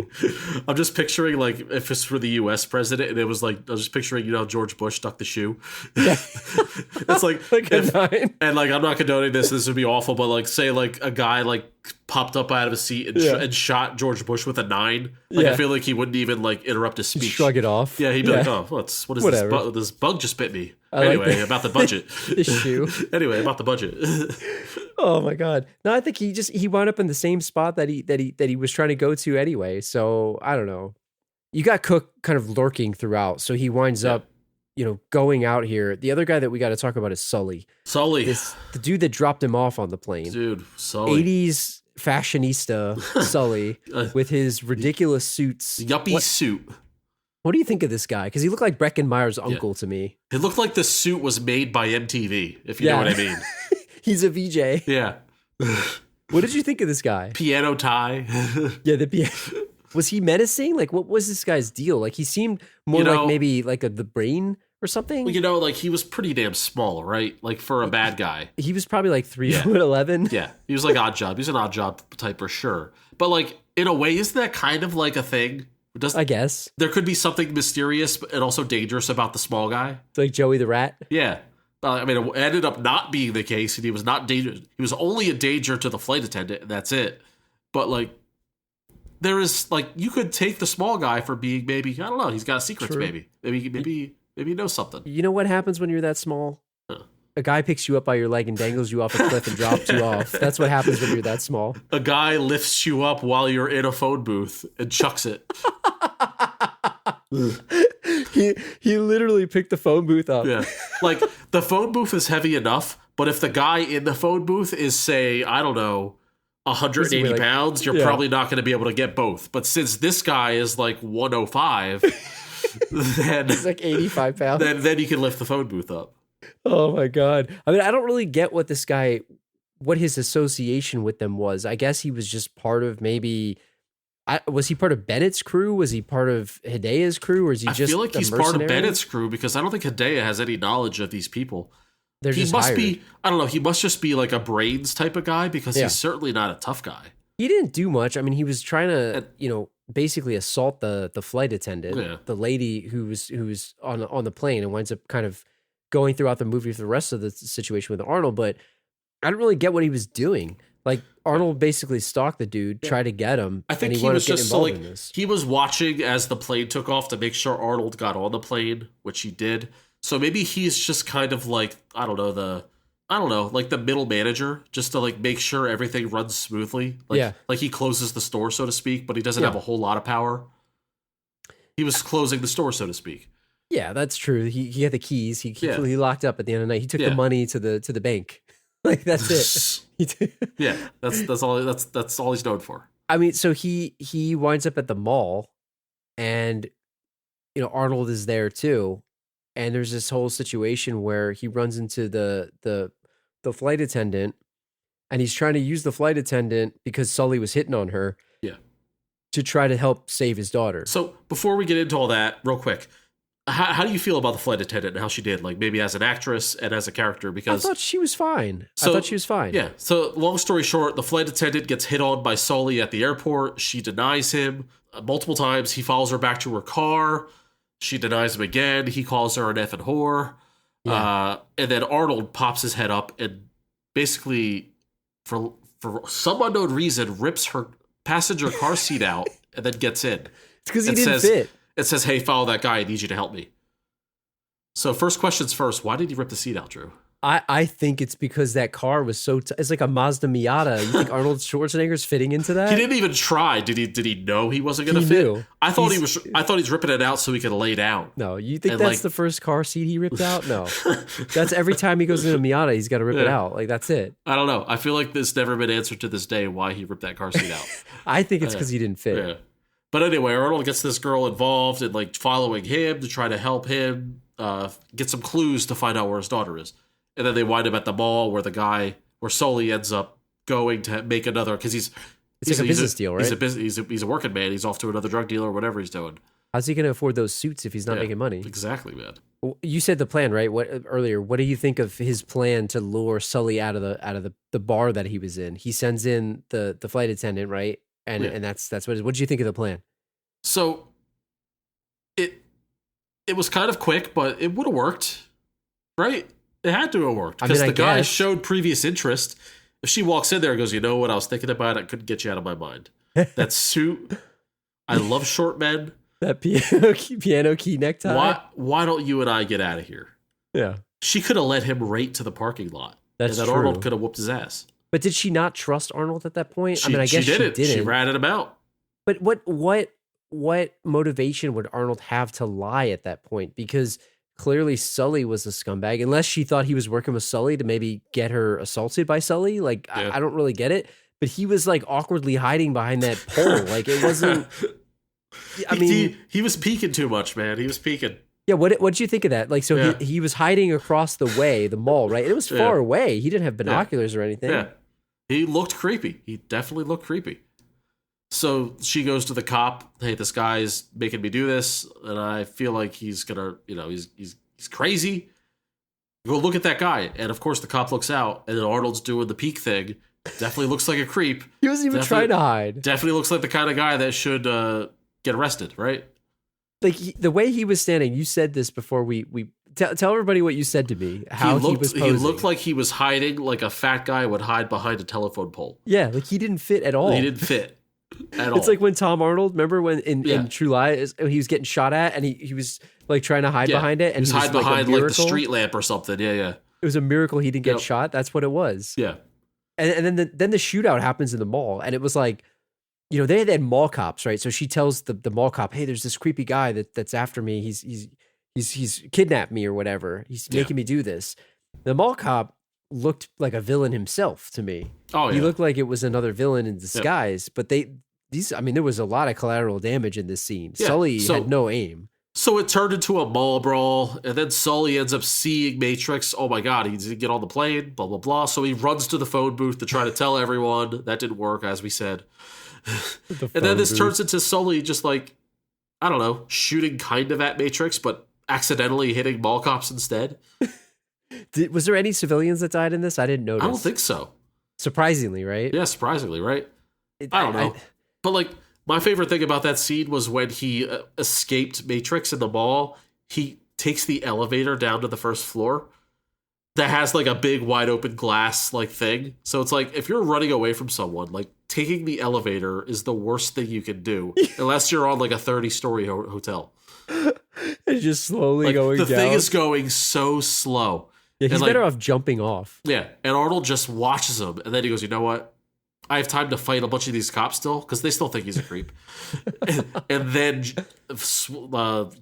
C: I'm just picturing like if it's for the U.S. president, and it was like I was just picturing George Bush stuck the shoe. Yeah, it's like
D: a 9.
C: And like I'm not condoning this. This would be awful, but like say like a guy like popped up out of his seat and shot George Bush with a 9. Like I feel like he wouldn't even like interrupt his speech.
D: Shrug it off.
C: Yeah, he'd be like, oh, what is this? This bug just bit me. Anyway, about the budget.
D: This shoe.
C: Anyway, about the budget.
D: Oh my God. No, I think he wound up in the same spot that he was trying to go to anyway. So I don't know. You got Cook kind of lurking throughout. So he winds up, going out here. The other guy that we got to talk about is Sully. The dude that dropped him off on the plane.
C: Dude, Sully.
D: 80s fashionista Sully with his ridiculous suits.
C: Yuppie suit.
D: What do you think of this guy? Because he looked like Breckenmeyer's uncle to me.
C: It looked like the suit was made by MTV, if you know what I mean.
D: He's a VJ.
C: Yeah.
D: What did you think of this guy?
C: Piano tie.
D: Yeah, the piano. Was he menacing? Like, what was this guy's deal? Like, he seemed more like maybe like the brain or something.
C: Well, like he was pretty damn small, right? Like for a bad guy.
D: He was probably like 3'11".
C: Yeah, he was like odd job. He was an odd job type for sure. But like in a way, isn't that kind of like a thing?
D: I guess
C: there could be something mysterious and also dangerous about the small guy,
D: like Joey the Rat.
C: Yeah, I mean, it ended up not being the case, and he was not dangerous. He was only a danger to the flight attendant, and that's it. But like, there is like you could take the small guy for being maybe I don't know. He's got secrets. True. Maybe he knows something.
D: You know what happens when you're that small? A guy picks you up by your leg and dangles you off a cliff and drops you off. That's what happens when you're that small.
C: A guy lifts you up while you're in a phone booth and chucks it.
D: He literally picked the phone booth up.
C: Yeah. Like, the phone booth is heavy enough, but if the guy in the phone booth is, say, I don't know, 180 pounds, you're probably not going to be able to get both. But since this guy is like 105, then...
D: He's like 85 pounds.
C: Then you can lift the phone booth up.
D: Oh my God. I mean, I don't really get what his association with them was. I guess he was just part of was he part of Bennett's crew? Was he part of Hidea's crew? Or is he just I feel like he's part of
C: Bennett's crew because I don't think Hideo has any knowledge of these people.
D: He must
C: be, I don't know, he must just be like a brains type of guy because he's certainly not a tough guy.
D: He didn't do much. I mean, he was trying to, basically assault the flight attendant, the lady who was on the plane and winds up kind of going throughout the movie for the rest of the situation with Arnold, but I don't really get what he was doing. Like Arnold basically stalked the dude, tried to get him.
C: I think he was just like he was watching as the plane took off to make sure Arnold got on the plane, which he did. So maybe he's just kind of like like the middle manager, just to like make sure everything runs smoothly. Like he closes the store, so to speak, but he doesn't have a whole lot of power. He was closing the store, so to speak. Yeah,
D: that's true. He had the keys. He locked up at the end of the night. He took the money to the bank. Like that's it.
C: Yeah, that's all he's known for.
D: I mean, so he winds up at the mall, and Arnold is there too, and there's this whole situation where he runs into the flight attendant, and he's trying to use the flight attendant because Sully was hitting on her.
C: Yeah.
D: To try to help save his daughter.
C: So before we get into all that, real quick, how do you feel about the flight attendant and how she did? Like maybe as an actress and as a character? Because
D: I thought she was fine.
C: Yeah. So long story short, the flight attendant gets hit on by Sully at the airport. She denies him multiple times. He follows her back to her car. She denies him again. He calls her an effing whore. Yeah. And then Arnold pops his head up and basically, for some unknown reason, rips her passenger car seat out and then gets in.
D: It's because he didn't fit.
C: It says, hey, follow that guy. I need you to help me. So first questions first. Why did he rip the seat out, Drew?
D: I think it's because that car was so... it's like a Mazda Miata. You think Arnold Schwarzenegger's fitting into that?
C: He didn't even try. Did he know he wasn't going to fit?
D: Knew.
C: I thought he's ripping it out so he could lay down.
D: No, you think that's the first car seat he ripped out? No. That's every time he goes into a Miata, he's got to rip it out. Like, that's it.
C: I don't know. I feel like there's never been answered to this day why he ripped that car seat out.
D: I think it's because he didn't fit.
C: Yeah. But anyway, Arnold gets this girl involved in like following him to try to help him get some clues to find out where his daughter is. And then they wind up at the mall where Sully ends up going to make another, because he's
D: like a business deal, right?
C: He's a working man. He's off to another drug dealer or whatever he's doing.
D: How's he going to afford those suits if he's not making money?
C: Exactly, man.
D: You said the plan, right? Earlier? What do you think of his plan to lure Sully out of the bar that he was in? He sends in the flight attendant, right? And that's what it is. What did you think of the plan? So
C: it was kind of quick, but it would have worked, right? It had to have worked because the guy showed previous interest. If she walks in there and goes, you know what, I was thinking about it, I couldn't get you out of my mind. That suit, I love short men.
D: That piano key necktie.
C: Why don't you and I get out of here?
D: Yeah.
C: She could have led him right to the parking lot.
D: That's
C: and then
D: true.
C: Arnold could have whooped his ass.
D: But did she not trust Arnold at that point? I guess she didn't.
C: She ratted him out.
D: But what motivation would Arnold have to lie at that point? Because clearly Sully was a scumbag, unless she thought he was working with Sully to maybe get her assaulted by Sully. Like, yeah. I don't really get it. But he was like awkwardly hiding behind that pole. Like, it wasn't... I mean...
C: He was peeking too much, man. He was peeking.
D: Yeah, what did you think of that? Like, so he was hiding across the way, the mall, right? It was far away. He didn't have binoculars or anything.
C: Yeah. He looked creepy. He definitely looked creepy. So she goes to the cop. Hey, this guy's making me do this, and I feel like he's gonna, he's crazy. Go look at that guy, and of course the cop looks out, and then Arnold's doing the peek thing. Definitely looks like a creep.
D: He wasn't even trying to hide.
C: Definitely looks like the kind of guy that should get arrested, right?
D: Like the way he was standing. You said this before. We tell everybody what you said to me. How he was posing.
C: He looked like he was hiding, like a fat guy would hide behind a telephone pole.
D: Yeah, like he didn't fit at all.
C: He didn't fit.
D: It's like when Tom Arnold, remember when in True Lies, he was getting shot at and he was like trying to hide behind it, and
C: he was hiding behind like the street lamp or something. Yeah.
D: It was a miracle he didn't get shot. That's what it was.
C: Yeah.
D: And then the shootout happens in the mall, and it was like, they had mall cops, right? So she tells the mall cop, "Hey, there's this creepy guy that's after me. He's kidnapped me or whatever. He's making me do this." The mall cop looked like a villain himself to me.
C: Oh, yeah.
D: He looked like it was another villain in disguise. But there was a lot of collateral damage in this scene. Yeah. Sully had no aim.
C: So it turned into a mall brawl, and then Sully ends up seeing Matrix. Oh my God, he didn't get on the plane, blah, blah, blah. So he runs to the phone booth to try to tell everyone. That didn't work, as we said. And then this turns into Sully just like, I don't know, shooting kind of at Matrix, but accidentally hitting mall cops instead.
D: Was there any civilians that died in this? I didn't notice.
C: I don't think so.
D: Surprisingly, right?
C: Yeah, surprisingly, right? I don't know. But like, my favorite thing about that scene was when he escaped Matrix in the mall. He takes the elevator down to the first floor that has like a big wide open glass like thing. So it's like, if you're running away from someone, like taking the elevator is the worst thing you can do unless you're on like a 30-story hotel.
D: It's just slowly going down.
C: The thing is going so slow.
D: Yeah, he's better off jumping off.
C: Yeah, and Arnold just watches him, and then he goes, you know what? I have time to fight a bunch of these cops still, because they still think he's a creep. and then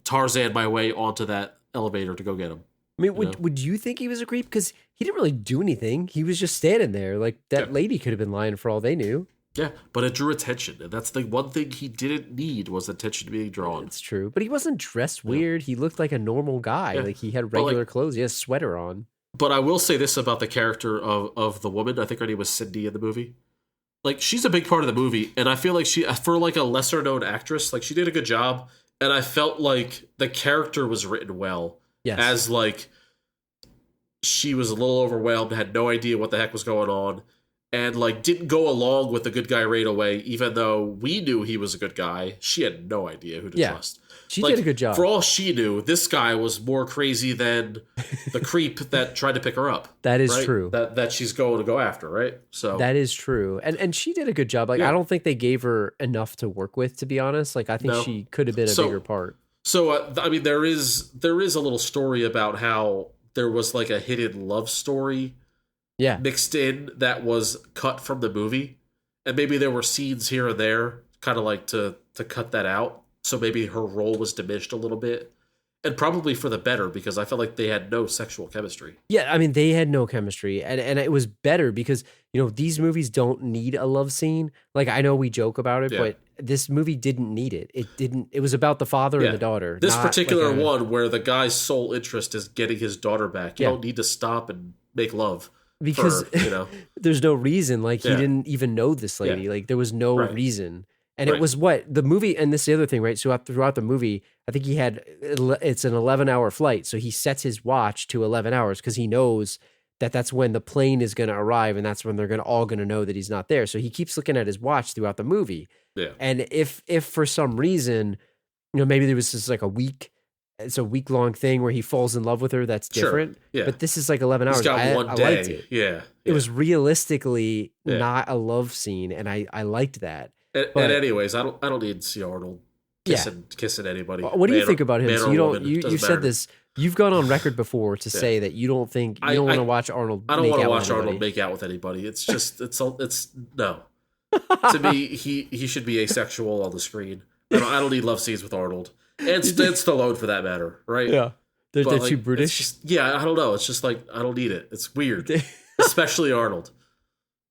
C: Tarzan my way onto that elevator to go get him.
D: I mean, would you think he was a creep? Because he didn't really do anything. He was just standing there. Like, that lady could have been lying for all they knew.
C: Yeah, but it drew attention. And that's the one thing he didn't need, was attention being drawn.
D: It's true. But he wasn't dressed weird. He looked like a normal guy. Yeah. Like, he had regular clothes. He had a sweater on.
C: But I will say this about the character of the woman. I think her name was Cindy in the movie. Like, she's a big part of the movie, and I feel like she, for like a lesser known actress, like she did a good job, and I felt like the character was written well.
D: Yes.
C: As like she was a little overwhelmed, had no idea what the heck was going on, and like didn't go along with the good guy right away, even though we knew he was a good guy. She had no idea who to trust.
D: She did a good job.
C: For all she knew, this guy was more crazy than the creep that tried to pick her up.
D: That is
C: right?
D: true.
C: That she's going to go after, right? So
D: that is true. And she did a good job. Like, I don't think they gave her enough to work with, to be honest. Like, I think she could have been a bigger part.
C: So, I mean, there is a little story about how there was like a hidden love story mixed in that was cut from the movie. And maybe there were scenes here and there kind of like to cut that out. So maybe her role was diminished a little bit, and probably for the better, because I felt like they had no sexual chemistry.
D: Yeah, I mean, they had no chemistry, and it was better because, you know, these movies don't need a love scene. Like, I know we joke about it, but this movie didn't need it. It didn't. It was about the father and the daughter.
C: This particular one, where the guy's sole interest is getting his daughter back, you don't need to stop and make love.
D: Because
C: for, you know,
D: there's no reason. Like, he didn't even know this lady. Like, there was no reason. And it was the movie, and this is the other thing, right? So throughout the movie, I think it's an 11-hour flight. So he sets his watch to 11 hours because he knows that that's when the plane is going to arrive, and that's when they're all going to know that he's not there. So he keeps looking at his watch throughout the movie. Yeah. And if for some reason, you know, maybe there was just like it's a week-long thing where he falls in love with her, that's different. Sure. Yeah. But this is like 11 hours.
C: He's got one day.
D: I liked it.
C: Yeah.
D: It was realistically not a love scene, and I liked that.
C: And anyways, I don't need to see Arnold kissing anybody.
D: What do you think about him? So you said this. You've gone on record before to say that you don't want to watch Arnold.
C: I don't want to watch Arnold make out with anybody. It's just it's no. To me, he should be asexual on the screen. I don't need love scenes with Arnold and Stallone for that matter, right?
D: Yeah, they're too brutish.
C: I don't know. It's just like I don't need it. It's weird, especially Arnold.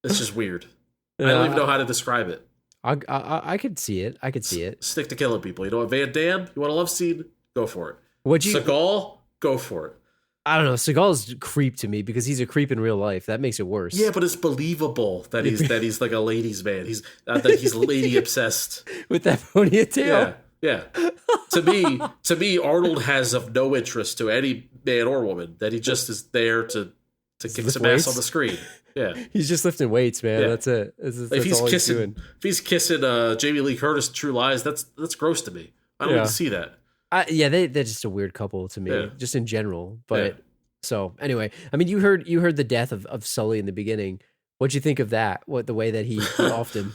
C: It's just weird. I don't even know how to describe it.
D: I could see it. I could see it.
C: Stick to killing people. You know what, Van Damme? You want a love scene? Go for it. Seagal? Go for it.
D: I don't know. Seagal's creep to me because he's a creep in real life. That makes it worse.
C: Yeah, but it's believable that he's like a ladies' man. He's lady obsessed
D: with that ponytail.
C: Yeah. To me, Arnold has of no interest to any man or woman. That he just is there to kick some ass on the screen. Yeah,
D: he's just lifting weights, man. Yeah. That's it. That's
C: if he's kissing Jamie Lee Curtis in True Lies, that's gross to me. I don't need to see that.
D: They're just a weird couple to me, just in general. But so anyway, I mean, you heard the death of Sully in the beginning. What'd you think of that? What the way that he offed him?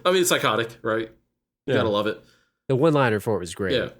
C: I mean, it's iconic, right? You gotta love it.
D: The one-liner for it was great.
C: Yeah.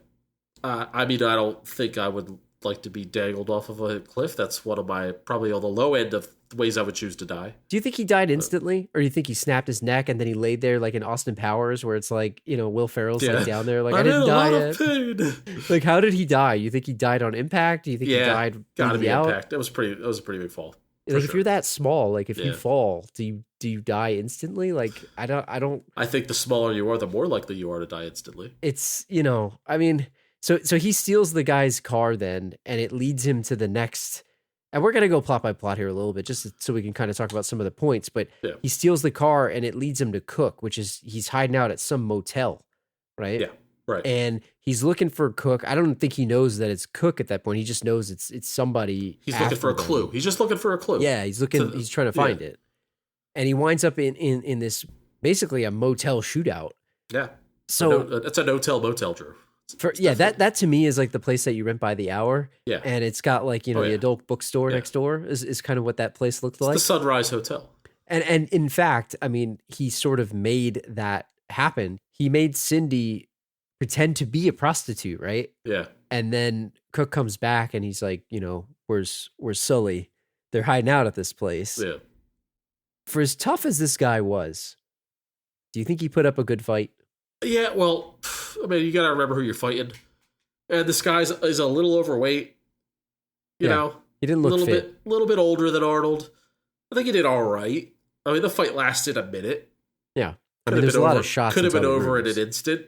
C: I mean, I don't think I would like to be dangled off of a cliff. That's one of my probably on the low end of ways I would choose to die.
D: Do you think he died instantly, or do you think he snapped his neck and then he laid there like in Austin Powers, where it's like, you know, Will Ferrell's like down there like I didn't die yet. Like, how did he die? You think he died on impact? Do you think he died? Gotta be impact.
C: That was a pretty big fall.
D: Like, if you're that small, like if you fall, do you die instantly? Like, I don't.
C: I think the smaller you are, the more likely you are to die instantly.
D: It's, you know, I mean, so he steals the guy's car then, and it leads him to the next. And we're going to go plot by plot here a little bit, just so we can kind of talk about some of the points. But he steals the car, and it leads him to Cook, which is he's hiding out at some motel, right?
C: Yeah, right.
D: And he's looking for Cook. I don't think he knows that it's Cook at that point. He just knows it's somebody.
C: He's looking for a clue. He's just looking for a clue.
D: Yeah, he's looking. He's trying to find it, and he winds up in this basically a motel shootout.
C: Yeah.
D: So
C: it's a no-tell motel, Drew.
D: That to me is like the place that you rent by the hour.
C: Yeah.
D: And it's got like, you know, the adult bookstore next door is kind of what that place looked like.
C: The Sunrise Hotel.
D: And in fact, I mean, he sort of made that happen. He made Cindy pretend to be a prostitute, right?
C: Yeah.
D: And then Cook comes back and he's like, you know, where's Sully? They're hiding out at this place.
C: Yeah.
D: For as tough as this guy was, do you think he put up a good fight?
C: Yeah, well, I mean, you got to remember who you're fighting. And this guy is a little overweight. You know,
D: he didn't look fit.
C: A little bit older than Arnold. I think he did all right. I mean, the fight lasted a minute.
D: Yeah, I mean, there's a lot of shots.
C: Could have been over in an instant.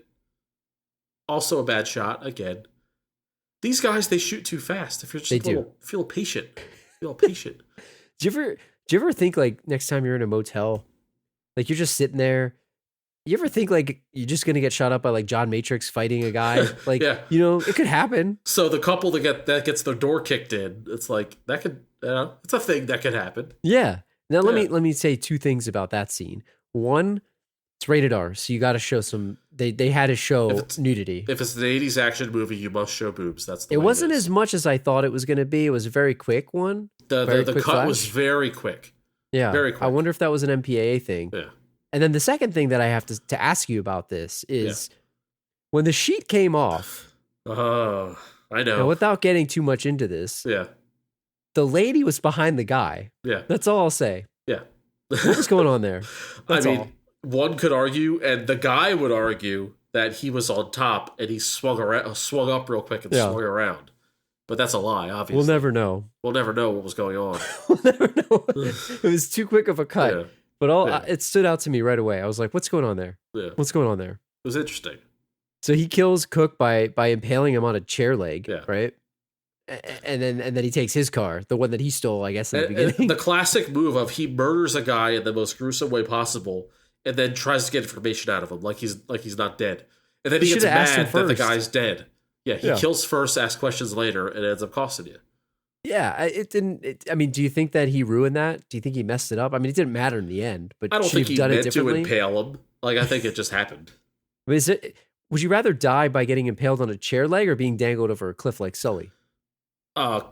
C: Also a bad shot again. These guys, they shoot too fast. If you're just feel patient. Feel patient.
D: Do you ever think, like, next time you're in a motel, like, you're just sitting there, you ever think, like, you're just going to get shot up by, like, John Matrix fighting a guy? Like, you know, it could happen.
C: So the couple that gets their door kicked in, it's like, that could, it's a thing that could happen.
D: Yeah. Now, let me say two things about that scene. One, it's rated R, so you got to show some, they had to show nudity.
C: If it's an 80s action movie, you must show boobs. That's the
D: It
C: way
D: wasn't
C: it is.
D: as much as I thought it was going to be. It was a very quick one.
C: The cut
D: flash.
C: Was very quick.
D: Yeah.
C: Very quick.
D: I wonder if that was an MPAA thing.
C: Yeah.
D: And then the second thing that I have to ask you about this is when the sheet came off.
C: Oh, I know.
D: Now, without getting too much into this, the lady was behind the guy.
C: Yeah.
D: That's all I'll say.
C: Yeah.
D: What was going on there? That's all.
C: One could argue, and the guy would argue, that he was on top and he swung up real quick and swung around. But that's a lie, obviously.
D: We'll never know.
C: We'll never know what was going on.
D: We'll never know. It was too quick of a cut.
C: Yeah.
D: But it stood out to me right away. I was like, what's going on there?
C: Yeah.
D: What's going on there?
C: It was interesting.
D: So he kills Cook by impaling him on a chair leg, right? And then he takes his car, the one that he stole, I guess, in the beginning.
C: The classic move of he murders a guy in the most gruesome way possible and then tries to get information out of him like he's not dead. And then he gets mad that the guy's dead. Yeah, he kills first, asks questions later, and it ends up costing you.
D: Yeah, it didn't. I mean, do you think that he ruined that? Do you think he messed it up? I mean, it didn't matter in the end, but
C: I don't think he meant to
D: differently?
C: impale him. Like, I think it just happened.
D: I mean, would you rather die by getting impaled on a chair leg or being dangled over a cliff like Sully? I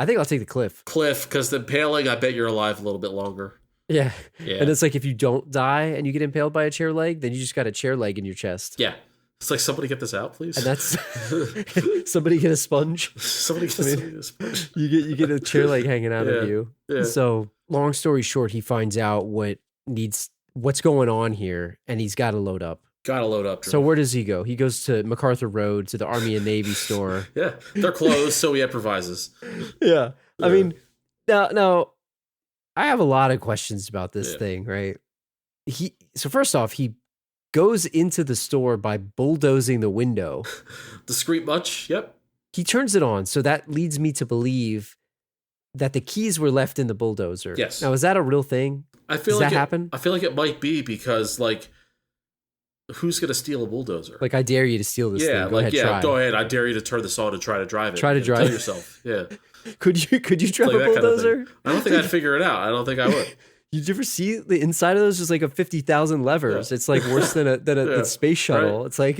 D: think I'll take the cliff.
C: Cliff, because the impaling, I bet you're alive a little bit longer.
D: Yeah. And it's like if you don't die and you get impaled by a chair leg, then you just got a chair leg in your chest.
C: Yeah. It's like, somebody get this out, please.
D: And that's somebody get a sponge.
C: Somebody get a sponge.
D: You get a chair leg hanging out of you.
C: Yeah.
D: So long story short, he finds out what's going on here, and he's got to load up.
C: Gotta load up. Drew.
D: So where does he go? He goes to MacArthur Road to the Army and Navy store.
C: Yeah, they're closed, so he improvises.
D: Yeah. I mean, now I have a lot of questions about this thing, right? So first off, he goes into the store by bulldozing the window.
C: Discreet much? Yep.
D: He turns it on, so that leads me to believe that the keys were left in the bulldozer.
C: Yes.
D: Now, is that a real thing? Does that happen?
C: I feel like it might be because, like, who's going to steal a bulldozer?
D: Like, I dare you to steal this thing. Go ahead, try.
C: Go ahead. I dare you to turn this on and try to drive it.
D: Try to drive
C: Kill yourself. Yeah.
D: Could you drive a bulldozer?
C: Kind of I don't think I'd figure it out. I don't think I would.
D: Did you ever see the inside of those? Just like a 50,000 levers. Yeah. It's like worse than a space shuttle. Right. It's like,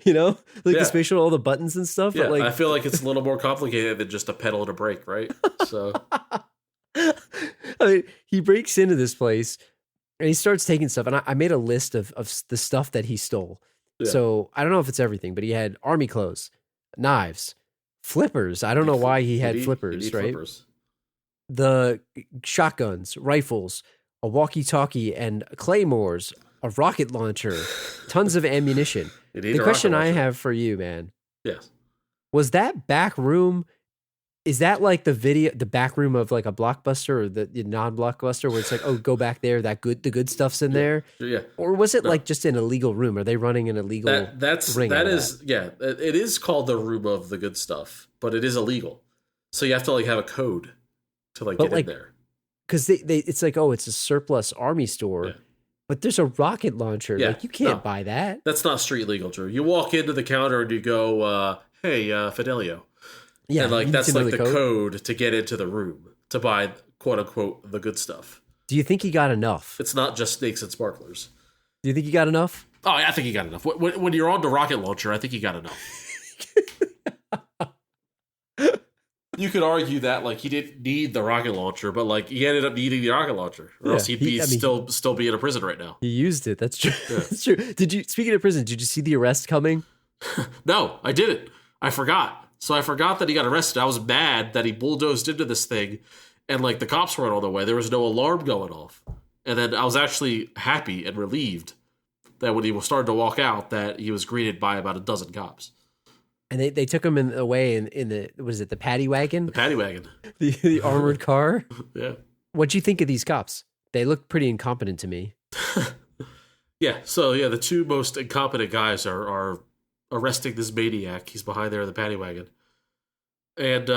D: the space shuttle, all the buttons and stuff.
C: Yeah,
D: but like,
C: I feel like it's a little more complicated than just a pedal and a brake, right? So,
D: I mean, he breaks into this place and he starts taking stuff. And I made a list of the stuff that he stole. Yeah. So I don't know if it's everything, but he had army clothes, knives, flippers. I don't know why he had flippers, right? Flippers. The shotguns, rifles, a walkie-talkie and claymores, a rocket launcher, tons of ammunition. The question I have for you, man.
C: Yes.
D: Was that back room, is that like the back room of like a Blockbuster or the non-Blockbuster where it's like, oh, go back there, the good stuff's in there?
C: Yeah.
D: Or was it like just an illegal room? Are they running an illegal ring?
C: It is called the room of the good stuff, but it is illegal. So you have to like have a code to like get in there. Because
D: it's like, oh, it's a surplus army store. Yeah. But there's a rocket launcher.
C: Yeah.
D: Like, you can't buy that.
C: That's not street legal, Drew. You walk into the counter and you go, hey, Fidelio. Yeah, and like that's like the code to get into the room to buy, quote unquote, the good stuff.
D: Do you think he got enough?
C: It's not just snakes and sparklers.
D: Do you think he got enough?
C: Oh, I think he got enough. When you're on the rocket launcher, I think he got enough. You could argue that like he didn't need the rocket launcher, but like he ended up needing the rocket launcher, or else he'd still be in a prison right now.
D: He used it. That's true. Yeah. That's true. Speaking of prison, did you see the arrest coming?
C: No, I didn't. I forgot. So I forgot that he got arrested. I was mad that he bulldozed into this thing, and like the cops weren't on their way. There was no alarm going off, and then I was actually happy and relieved that when he was starting to walk out, that he was greeted by about a dozen cops. And
D: they took him away in the, was it the paddy wagon?
C: The paddy wagon.
D: The armored car?
C: Yeah.
D: What'd you think of these cops? They look pretty incompetent to me.
C: Yeah. So, yeah, the two most incompetent guys are arresting this maniac. He's behind there in the paddy wagon. And,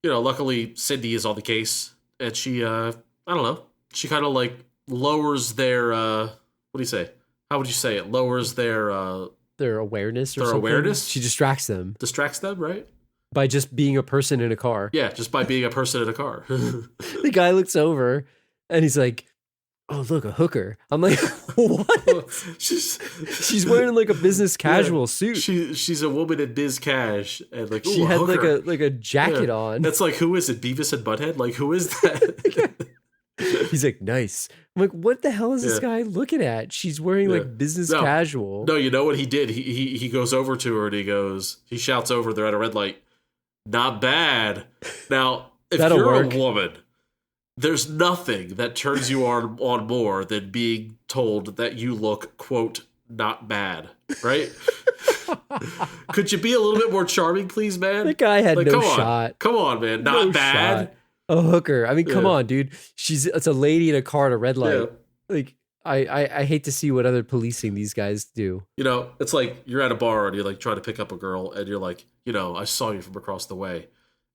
C: luckily Cindy is on the case. And she, I don't know, she kind of like lowers their, what do you say? How would you say it? Lowers their
D: awareness or
C: their
D: something.
C: awareness?
D: She distracts them.
C: Distracts them, right?
D: By just being a person in a car.
C: Yeah, just by being a person in a car.
D: The guy looks over and he's like, oh, look, a hooker. I'm like, what? She's wearing like a business casual suit.
C: She's a woman in biz cash, and like
D: she had like a jacket on.
C: That's like, who is it? Beavis and Butthead? Like, who is that?
D: He's like, nice. I'm like, what the hell is this guy looking at? She's wearing like business casual.
C: No, you know what he did? He goes over to her and he shouts over. They're at a red light. Not bad. Now, if you're a woman, there's nothing that turns you on more than being told that you look, quote, not bad, right? Could you be a little bit more charming, please, man?
D: The guy had no shot.
C: Come on, man. Not bad.
D: Shot. A hooker. I mean, come on, dude. It's a lady in a car at a red light. Yeah. Like, I hate to see what other policing these guys do.
C: It's like you're at a bar and you're like trying to pick up a girl and you're like, I saw you from across the way.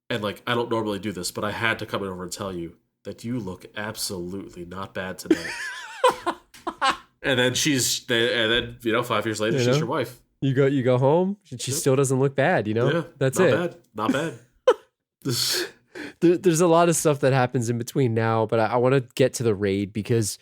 C: And like, I don't normally do this, but I had to come over and tell you that you look absolutely not bad tonight. And then 5 years later, she's your wife.
D: You go home, she still doesn't look bad, Yeah, that's it.
C: Not bad.
D: There's a lot of stuff that happens in between now, but I want to get to the raid because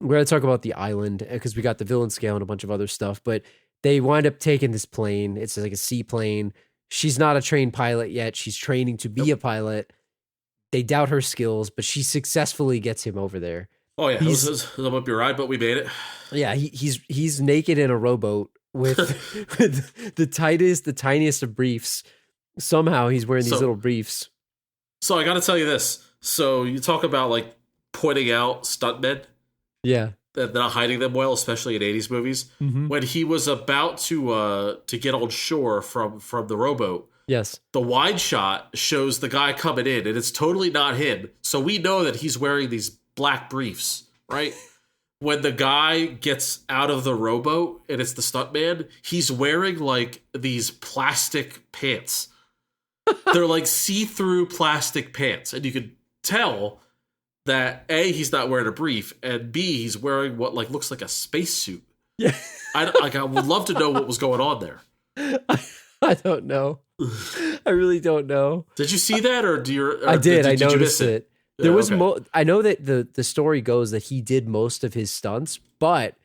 D: we're going to talk about the island because we got the villain scale and a bunch of other stuff, but they wind up taking this plane. It's like a seaplane. She's not a trained pilot yet. She's training to be a pilot. They doubt her skills, but she successfully gets him over there.
C: Oh yeah, it was a bumpy ride, but we made it.
D: Yeah, he's naked in a rowboat with the tiniest of briefs. Somehow he's wearing these little briefs.
C: So I got to tell you this. So you talk about like pointing out stuntmen.
D: Yeah.
C: And not hiding them well, especially in 80s movies. Mm-hmm. When he was about to get on shore from the rowboat,
D: yes,
C: the wide shot shows the guy coming in, and it's totally not him. So we know that he's wearing these black briefs, right? When the guy gets out of the rowboat and it's the stuntman, he's wearing like these plastic pants. They're like see-through plastic pants, and you could tell that A, he's not wearing a brief, and B, he's wearing what like looks like a spacesuit.
D: Yeah,
C: I would love to know what was going on there.
D: I don't know. I really don't know.
C: Did you see that, or do you?
D: I did. I noticed it. There was
C: okay.
D: I know that the story goes that he did most of his stunts, but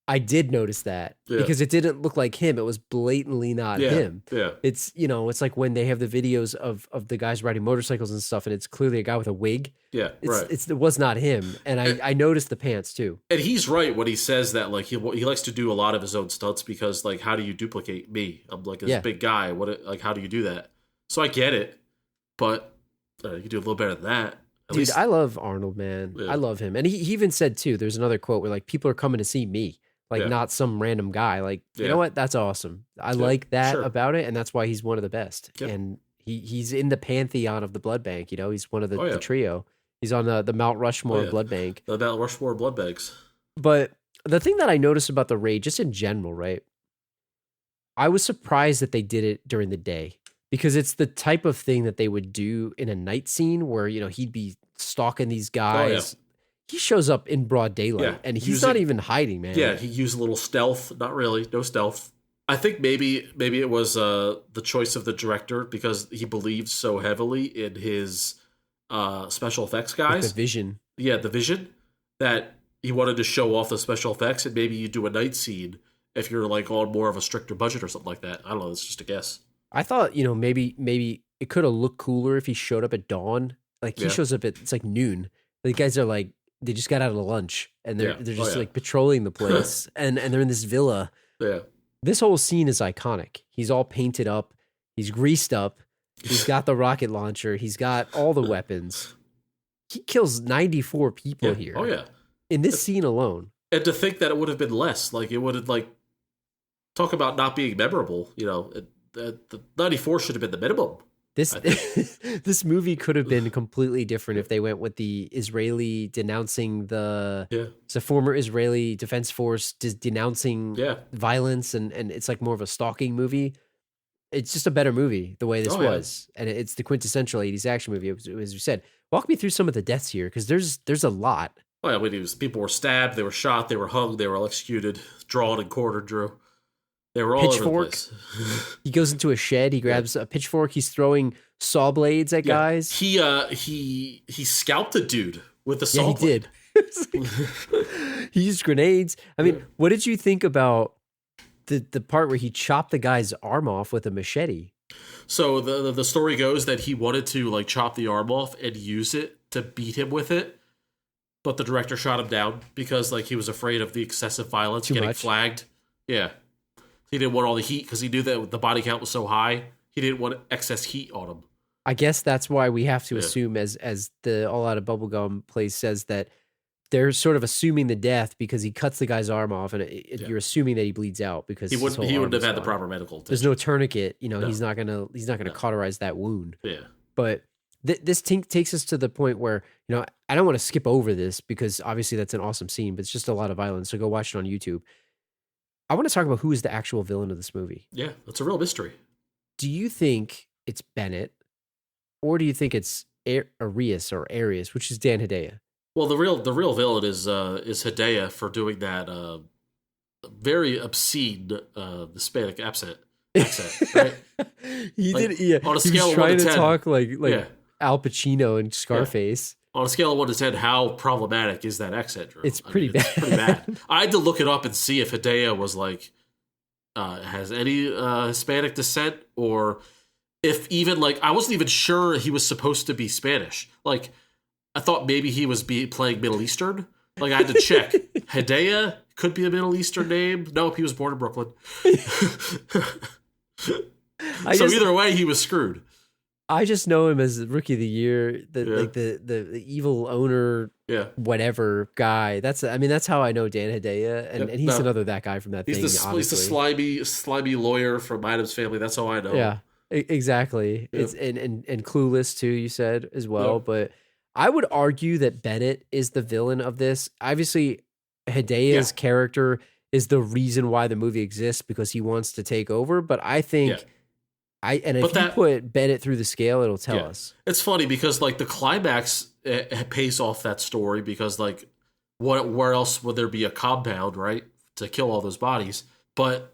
D: I did notice that because it didn't look like him. It was blatantly not him.
C: Yeah.
D: It's it's like when they have the videos of the guys riding motorcycles and stuff, and it's clearly a guy with a wig.
C: Yeah,
D: it was not him, and I noticed the pants too.
C: And he's right when he says that like he likes to do a lot of his own stunts because like how do you duplicate me? I'm like this big guy. How do you do that? So I get it, but you can do a little better than that. At least.
D: I love Arnold, man. Yeah. I love him, and he even said too. There's another quote where like people are coming to see me. Like not some random guy. Like, you know what? That's awesome. I like that about it, and that's why he's one of the best. Yep. And he's in the pantheon of the blood bank. He's one of the trio. He's on the Mount Rushmore blood bank.
C: The Mount Rushmore blood banks.
D: But the thing that I noticed about the raid, just in general, right? I was surprised that they did it during the day because it's the type of thing that they would do in a night scene where he'd be stalking these guys. Oh, yeah. He shows up in broad daylight, and he's not even hiding, man.
C: Yeah, he used a little stealth. Not really, no stealth. I think maybe it was the choice of the director because he believed so heavily in his special effects guys.
D: Like the vision.
C: Yeah, the vision, that he wanted to show off the special effects, and maybe you do a night scene if you're like on more of a stricter budget or something like that. I don't know, it's just a guess.
D: I thought, maybe it could have looked cooler if he showed up at dawn. Like he shows up it's like noon. The guys are like, they just got out of lunch and they're just like patrolling the place and they're in this villa.
C: Yeah.
D: This whole scene is iconic. He's all painted up. He's greased up. He's got the rocket launcher. He's got all the weapons. He kills 94 people here.
C: Oh yeah.
D: In this scene alone.
C: And to think that it would have been less, like it would have like talk about not being memorable, the 94 should have been the minimum.
D: This this movie could have been completely different if they went with the Israeli denouncing it's a former Israeli Defense Force denouncing violence, and it's like more of a stalking movie. It's just a better movie the way this was, and it's the quintessential 80s action movie. As you said, walk me through some of the deaths here, because there's a lot.
C: Well, people were stabbed, they were shot, they were hung, they were executed, drawn and quartered. Drew. They were all over the place.
D: He goes into a shed. He grabs a pitchfork. He's throwing saw blades at guys.
C: He scalped a dude with a saw blade.
D: He did. He used grenades. I mean, what did you think about the part where he chopped the guy's arm off with a machete?
C: So the story goes that he wanted to like chop the arm off and use it to beat him with it, but the director shot him down because like he was afraid of the excessive violence getting flagged. Yeah. He didn't want all the heat because he knew that the body count was so high. He didn't want excess heat on him.
D: I guess that's why we have to assume, as the All Out of Bubblegum place says, that they're sort of assuming the death because he cuts the guy's arm off, and you're assuming that he bleeds out because
C: he wouldn't have had the proper medical attention.
D: There's no tourniquet. He's not gonna cauterize that wound.
C: Yeah.
D: But this takes us to the point where I don't want to skip over this because obviously that's an awesome scene, but it's just a lot of violence. So go watch it on YouTube. I want to talk about who is the actual villain of this movie.
C: Yeah, that's a real mystery.
D: Do you think it's Bennett, or do you think it's Arius, which is Dan Hideo?
C: Well, the real villain is Hideo for doing that very obscene Hispanic accent. Right?
D: He
C: like,
D: did. Yeah,
C: on a scale
D: of 1 to 10, trying to talk like Al Pacino and Scarface.
C: On a scale of 1 to 10, how problematic is that accent, Drew?
D: It's pretty bad.
C: It's pretty bad. I had to look it up and see if Hideo was like has any Hispanic descent, or if even like I wasn't even sure he was supposed to be Spanish. Like I thought maybe he was playing Middle Eastern. Like I had to check. Hideo could be a Middle Eastern name. Nope, he was born in Brooklyn. Either way, he was screwed.
D: I just know him as Rookie of the Year, like the evil owner, whatever guy. That's how I know Dan Hideo, and he's another that guy from that thing.
C: He's the slimy lawyer from Addams Family. That's how I know.
D: Yeah, exactly. Yeah. It's and Clueless too. You said as well, but I would argue that Bennett is the villain of this. Obviously, Hideo's character is the reason why the movie exists because he wants to take over. But I think. If you put Bennett through the scale, it'll tell us. It's
C: funny because like the climax pays off that story because like where else would there be a compound, right, to kill all those bodies? But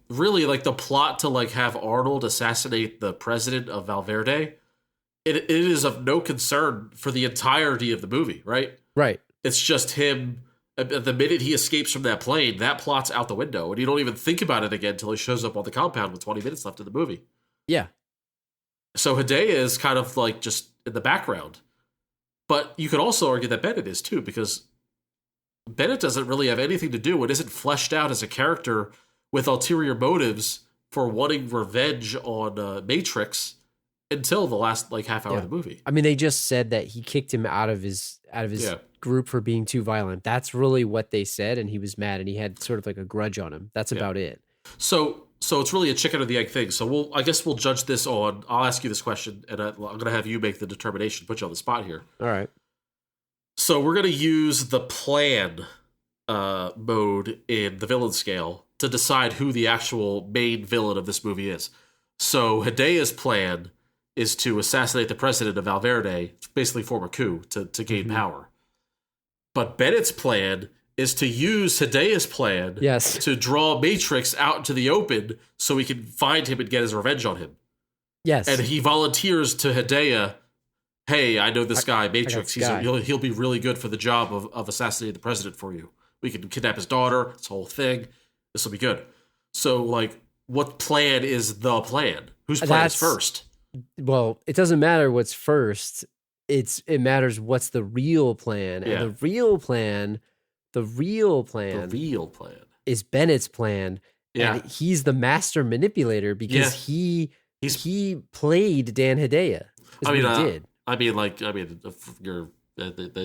C: really, like the plot to like have Arnold assassinate the president of Val Verde, it is of no concern for the entirety of the movie, right?
D: Right.
C: It's just him. The minute he escapes from that plane, that plot's out the window, and you don't even think about it again until he shows up on the compound with 20 minutes left in the movie.
D: Yeah.
C: So Hideo is kind of like just in the background. But you could also argue that Bennett is too, because Bennett doesn't really have anything to do. It isn't fleshed out as a character with ulterior motives for wanting revenge on Matrix until the last like half hour of the movie.
D: I mean, they just said that he kicked him out of his group for being too violent. That's really what they said, and he was mad, and he had sort of like a grudge on him. That's about it.
C: So it's really a chicken or the egg thing. So I guess we'll judge this on. I'll ask you this question, and I'm going to have you make the determination. Put you on the spot here.
D: All right.
C: So we're going to use the plan mode in the villain scale to decide who the actual main villain of this movie is. So Hideo's plan is to assassinate the president of Val Verde, basically form a coup to gain power. But Bennett's plan is to use Hideo's plan to draw Matrix out into the open so we can find him and get his revenge on him.
D: Yes.
C: And he volunteers to Hideo, hey, I know this guy, Matrix. He'll be really good for the job of assassinating the president for you. We can kidnap his daughter, this whole thing. This will be good. So, like, what plan is the plan? Whose plan is first?
D: Well, it doesn't matter what's first. It matters what's the real plan. And the real plan is Bennett's plan.
C: Yeah.
D: And he's the master manipulator because he played Dan Hideo. He did.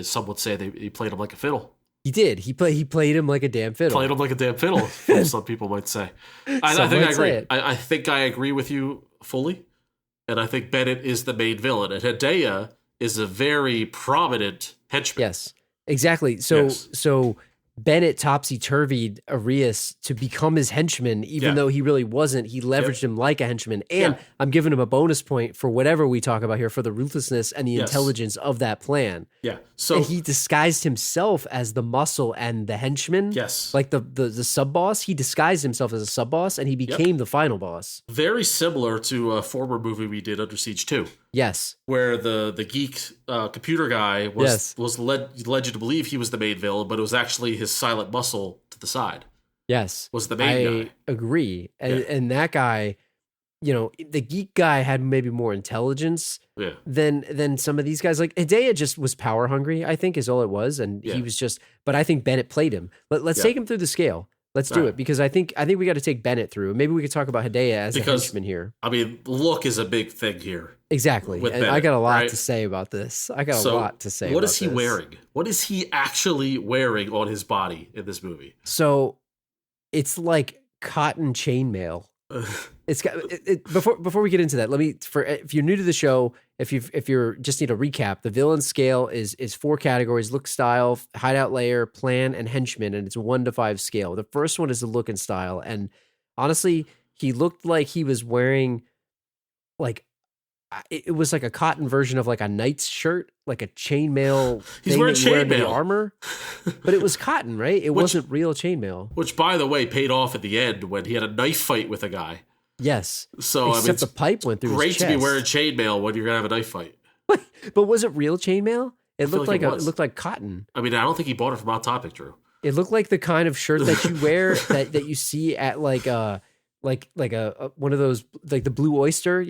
C: Some would say he played him like a fiddle.
D: He did. He played him like a damn fiddle.
C: Played him like a damn fiddle, some people might say. I think I agree. I think I agree with you fully. and I think Bennett is the main villain, and Hideo is a very prominent henchman.
D: Yes, exactly. So Bennett topsy-turvied Arias to become his henchman, even though he really wasn't. He leveraged him like a henchman. And I'm giving him a bonus point for whatever we talk about here, for the ruthlessness and the intelligence of that plan.
C: Yeah. So
D: and he disguised himself as the muscle and the henchman.
C: Yes.
D: Like the sub-boss. He disguised himself as a sub-boss, and he became the final boss.
C: Very similar to a former movie we did, Under Siege 2.
D: Yes.
C: Where the geek computer guy was led you to believe he was the main villain, but it was actually his silent muscle to the side.
D: Yes.
C: Was the main guy.
D: I agree. And that guy, the geek guy had maybe more intelligence than some of these guys. Like Hideo just was power hungry, I think is all it was. And he was just, but I think Bennett played him. Let's take him through the scale. Let's do it, because I think we got to take Bennett through. Maybe we could talk about Hideo as a henchman here.
C: I mean, look is a big thing here.
D: Exactly. And
C: Bennett,
D: I got a lot to say about this. What is
C: he wearing? What is he actually wearing on his body in this movie?
D: So it's like cotton chainmail. It's got before we get into that, if you're new to the show, if you're just need a recap, the villain scale is 4 categories: look, style, hideout layer, plan, and henchman, and it's a 1 to 5 scale. The first one is the look and style, and honestly, he looked like he was wearing it was like a cotton version of like a knight's shirt, like a chainmail.
C: He's wearing chainmail
D: armor, but it was cotton, right? It wasn't real chainmail.
C: Which, by the way, paid off at the end when he had a knife fight with a guy.
D: Yes.
C: So
D: except the pipe went through his chest.
C: Great to be wearing chainmail when you're gonna have a knife fight.
D: But was it real chainmail? It looked like it looked like cotton.
C: I mean, I don't think he bought it from Hot Topic, Drew.
D: It looked like the kind of shirt that you wear that you see at like a one of those, like the Blue Oyster,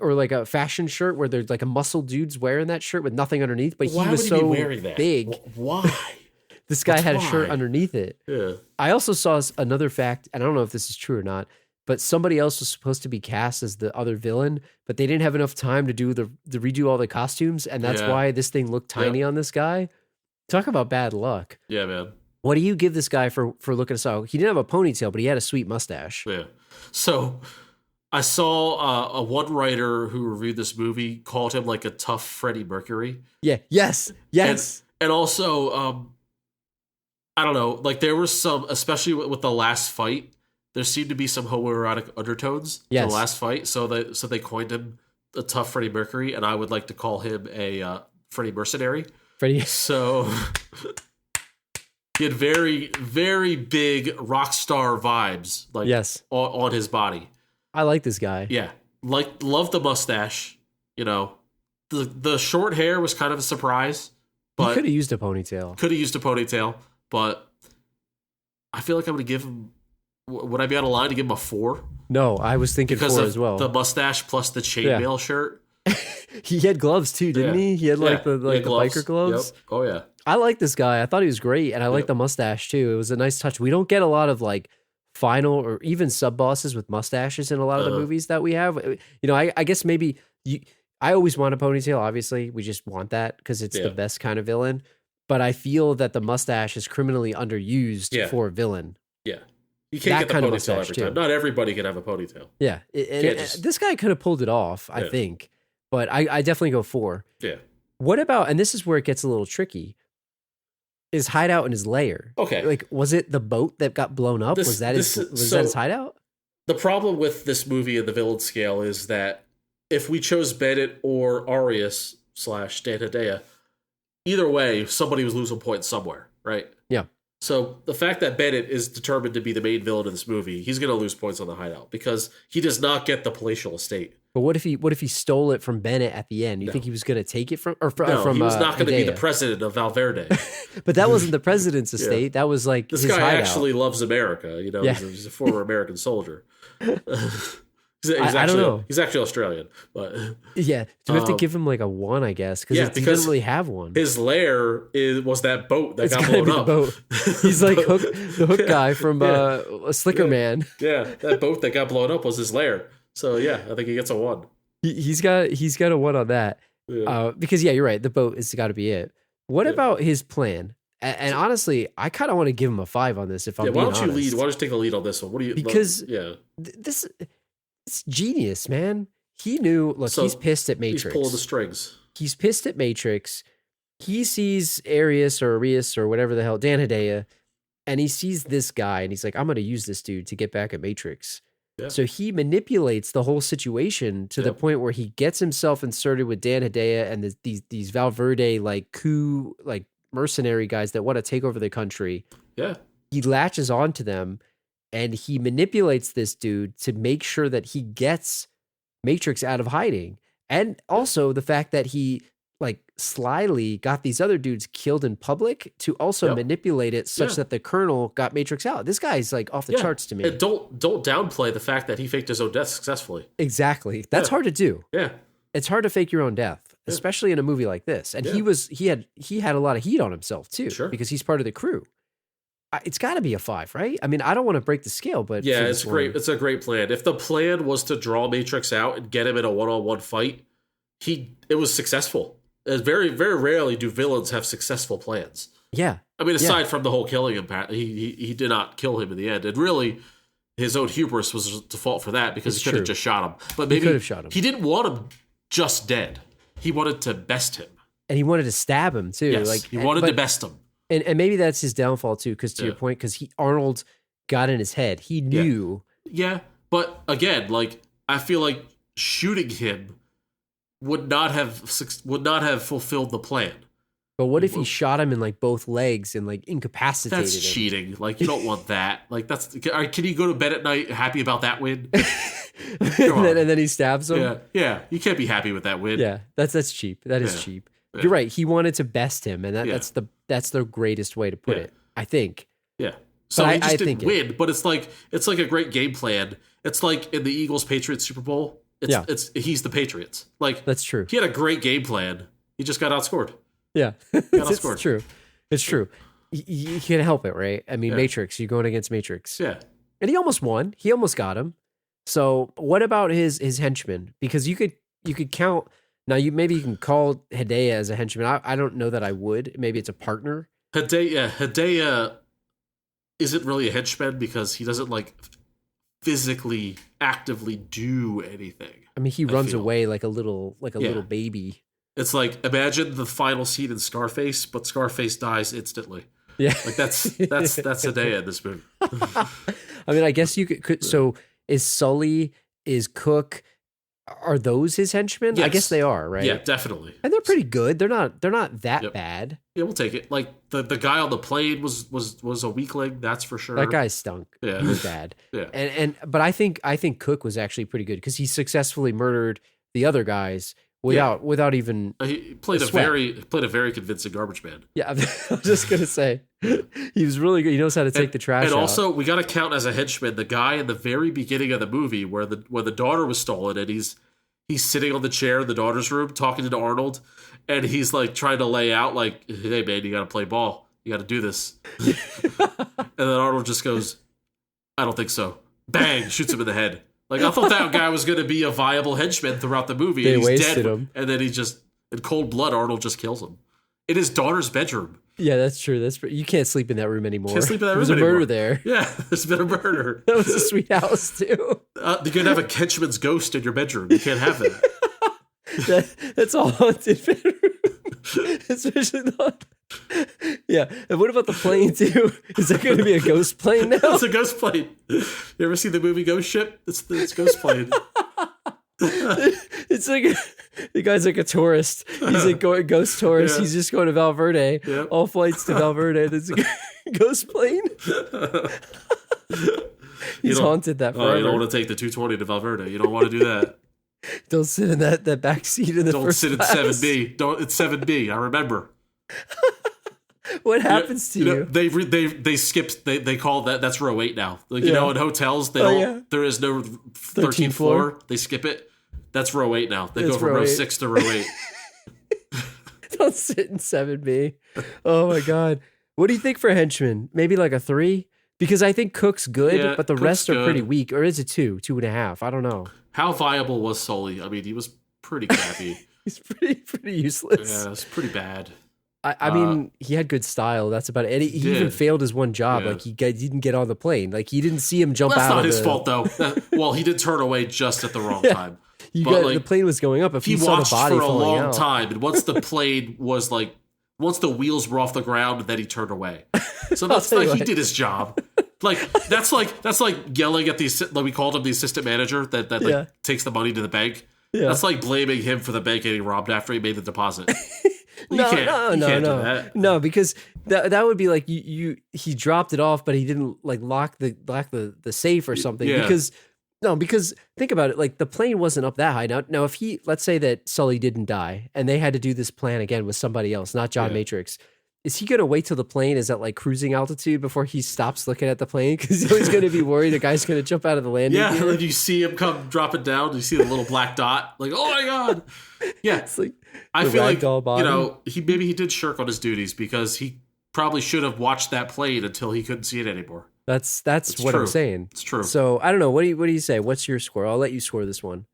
D: or like a fashion shirt where there's like a muscle dude's wearing that shirt with nothing underneath, but
C: Why
D: he was
C: would
D: so
C: he be wearing that?
D: big.
C: Why?
D: This guy had a shirt underneath it.
C: Yeah.
D: I also saw another fact, and I don't know if this is true or not, but somebody else was supposed to be cast as the other villain, but they didn't have enough time to redo all the costumes, and that's why this thing looked tiny on this guy. Talk about bad luck.
C: Yeah, man.
D: What do you give this guy for looking so? He didn't have a ponytail, but he had a sweet mustache.
C: Yeah. So I saw a one writer who reviewed this movie called him like a tough Freddie Mercury.
D: Yeah. Yes.
C: And also, I don't know, like there was some, especially with the last fight, there seemed to be some homoerotic undertones to the last fight. So they coined him a tough Freddie Mercury, and I would like to call him a Freddie Mercenary. So he had very, very big rock star vibes, like on his body.
D: I like this guy.
C: Yeah, love the mustache. The short hair was kind of a surprise, but
D: he could have used a ponytail.
C: But I feel like I'm going to give him. Would I be out of line to give him a 4?
D: No, I was thinking
C: because
D: 4
C: of
D: as well.
C: The mustache plus the chainmail shirt.
D: He had gloves too, didn't he? He had the biker gloves.
C: Yep. Oh yeah.
D: I like this guy. I thought he was great, and I like the mustache too. It was a nice touch. We don't get a lot of like final or even sub bosses with mustaches in a lot of the movies that we have. I guess maybe I always want a ponytail. Obviously, we just want that because it's the best kind of villain. But I feel that the mustache is criminally underused for a villain.
C: Yeah. You can't get the ponytail every time. Not everybody can have a ponytail.
D: Yeah. This guy could have pulled it off, I think. But I definitely go 4.
C: Yeah.
D: What about, and this is where it gets a little tricky, his hideout and his lair.
C: Okay.
D: Like, was it the boat that got blown up? Was that his hideout?
C: The problem with this movie and the villain scale is that if we chose Bennett or Arias / Dan Hideo, either way, somebody was losing points somewhere, right?
D: Yeah.
C: So the fact that Bennett is determined to be the main villain of this movie, he's going to lose points on the hideout because he does not get the palatial estate.
D: But what if he stole it from Bennett at the end? You think he was going to take it from
C: he was not going to be the president of Val Verde.
D: But that wasn't the president's estate. That was like
C: this
D: his
C: guy
D: hideout.
C: Actually loves America. He's a former American soldier.
D: I don't know.
C: He's actually Australian, but
D: yeah. Do we have to give him like a 1, I guess? Because he doesn't really have one.
C: His lair was that boat that got blown up.
D: Boat. He's like the hook guy from a Slicker Man.
C: Yeah, that boat that got blown up was his lair. So yeah, I think he gets a 1.
D: He's got a 1 on that. Yeah. Because you're right. The boat has got to be it. What about his plan? And honestly, I kind of want to give him a 5 on this. If I'm being honest.
C: Why don't you lead? Why don't you take the lead on this one? What do you?
D: Because this. It's genius, man. He knew, look,
C: So
D: he's pissed at Matrix.
C: He's pulling the strings.
D: He's pissed at Matrix. He sees Arius or whatever the hell, Dan Hideo, and he sees this guy and he's like, I'm going to use this dude to get back at Matrix.
C: Yeah.
D: So he manipulates the whole situation to the point where he gets himself inserted with Dan Hideo and these Val Verde like coup, like mercenary guys that want to take over the country.
C: Yeah.
D: He latches onto them and he manipulates this dude to make sure that he gets Matrix out of hiding. And also the fact that he like slyly got these other dudes killed in public to also manipulate it such that the Colonel got Matrix out. This guy's like off the charts to me.
C: And don't downplay the fact that he faked his own death successfully.
D: Exactly. That's hard to do.
C: Yeah.
D: It's hard to fake your own death, especially in a movie like this. And he had a lot of heat on himself too, because he's part of the crew. It's got to be a 5, right? I mean, I don't want to break the scale, but
C: yeah, it's great. It's a great plan. If the plan was to draw Matrix out and get him in a one-on-one fight, it was successful. Very, very rarely do villains have successful plans.
D: Yeah.
C: I mean, aside from the whole killing him, he did not kill him in the end. And really, his own hubris was to fault for that because he could have just shot him. But maybe he could have shot him. He didn't want him just dead. He wanted to best him.
D: And he wanted to stab him too.
C: Yes,
D: like
C: he wanted to best him.
D: And maybe that's his downfall too, because to your point, because Arnold got in his head. He knew.
C: Yeah, but again, like I feel like shooting him would not have fulfilled the plan.
D: But what if he shot him in like both legs and like incapacitated
C: That's
D: him?
C: cheating. Like you don't want that. Like can you go to bed at night happy about that win?
D: and then he stabs him.
C: Yeah. You can't be happy with that win.
D: Yeah, that's cheap. That is cheap. Yeah. You're right. He wanted to best him, and that's the greatest way to put it. I think.
C: Yeah. So he just didn't win, but it's like a great game plan. It's like in the Eagles Patriots Super Bowl. He's the Patriots. Like
D: that's true.
C: He had a great game plan. He just got outscored.
D: Yeah, it's true. It's true. You can't help it, right? I mean, Matrix. You're going against Matrix.
C: Yeah.
D: And he almost won. He almost got him. So what about his henchmen? Because you could count. Now maybe you can call Hideo as a henchman. I don't know that I would. Maybe it's a partner.
C: Hideo isn't really a henchman because he doesn't like physically actively do anything.
D: I mean, he runs away like a little baby.
C: It's like imagine the final scene in Scarface, but Scarface dies instantly.
D: Yeah,
C: like that's Hideo in this movie.
D: I mean, I guess you could. So is Sully, is Cook, are those his henchmen? Yes. I guess they are, right?
C: Yeah, definitely.
D: And they're pretty good. They're not that bad.
C: Yeah, we'll take it. Like the guy on the plane was a weakling, that's for sure.
D: That guy stunk.
C: Yeah.
D: He was bad.
C: Yeah.
D: But I think Cook was actually pretty good because he successfully murdered the other guys without even
C: he played a very convincing garbage man.
D: Yeah, I was just gonna say he was really good. He knows how to take the trash out.
C: And also, we got to count as a henchman the guy in the very beginning of the movie where the daughter was stolen, and he's sitting on the chair in the daughter's room talking to Arnold, and he's like trying to lay out like, "Hey man, you got to play ball. You got to do this." And then Arnold just goes, "I don't think so." Bang! Shoots him in the head. Like, I thought that guy was going to be a viable henchman throughout the movie.
D: They
C: and he's
D: wasted
C: dead.
D: Him.
C: And then he just, in cold blood, Arnold just kills him. In his daughter's bedroom.
D: Yeah, that's true. You can't sleep in that room anymore.
C: Can't sleep in that room
D: anymore.
C: There's
D: a murder there.
C: Yeah, there's been a murder.
D: That was a sweet house, too.
C: You can have a henchman's ghost in your bedroom. You can't have that.
D: That's a haunted bedroom. Especially not. Yeah, and what about the plane too? Is that going to be a ghost plane now?
C: It's a ghost plane. You ever see the movie Ghost Ship? It's Ghost Plane.
D: It's like the guy's like a tourist. He's like going ghost tourist. Yeah. He's just going to Val Verde. Yep. All flights to Val Verde. There's a ghost plane. He's haunted that forever.
C: You don't want to take the 220 to Val Verde. You don't want to do that.
D: Don't sit in that back seat in the first class.
C: Don't sit in 7B. It's 7B. I remember.
D: What happens to you?
C: They skipped. They call that's row 8 now. Like in hotels, there is no 13th floor. They skip it. That's row 8 now. They go from row 6 to row 8.
D: Don't sit in 7B. Oh my god. What do you think for henchmen? Maybe like a 3? Because I think Cook's good, but the rest are pretty weak. Or is it 2.5? I don't know.
C: How viable was Sully? I mean, he was pretty crappy.
D: He's pretty useless.
C: Yeah, it's pretty bad.
D: I mean, he had good style. That's about it. And he even failed his one job. Yeah. Like he didn't get on the plane. Like he didn't see him jump out.
C: That's not his fault though. Well, he did turn away just at the wrong time. But,
D: the plane was going up. If
C: he
D: you saw the
C: watched
D: body
C: for a
D: falling
C: long
D: out.
C: time, and once the plane was like, once the wheels were off the ground, then he turned away. So that's like he did his job. Like that's like yelling at like we called him the assistant manager that takes the money to the bank. Yeah. That's like blaming him for the bank getting robbed after he made the deposit. You can't do that.
D: No, because that would be like he dropped it off, but he didn't like lock the safe or something.
C: Yeah.
D: Because think about it, like the plane wasn't up that high. Now if let's say that Sully didn't die and they had to do this plan again with somebody else, not John Matrix, is he gonna wait till the plane is at like cruising altitude before he stops looking at the plane? Because he's always gonna be worried the guy's gonna jump out of the landing gear.
C: Yeah, and you see him come dropping down, you see the little black dot, like, oh my god. Yeah.
D: It's like
C: I feel like
D: body.
C: he did shirk on his duties because he probably should have watched that plane until he couldn't see it anymore.
D: That's what
C: true.
D: I'm saying.
C: It's true.
D: So I don't know. What do you say? What's your score? I'll let you score this one.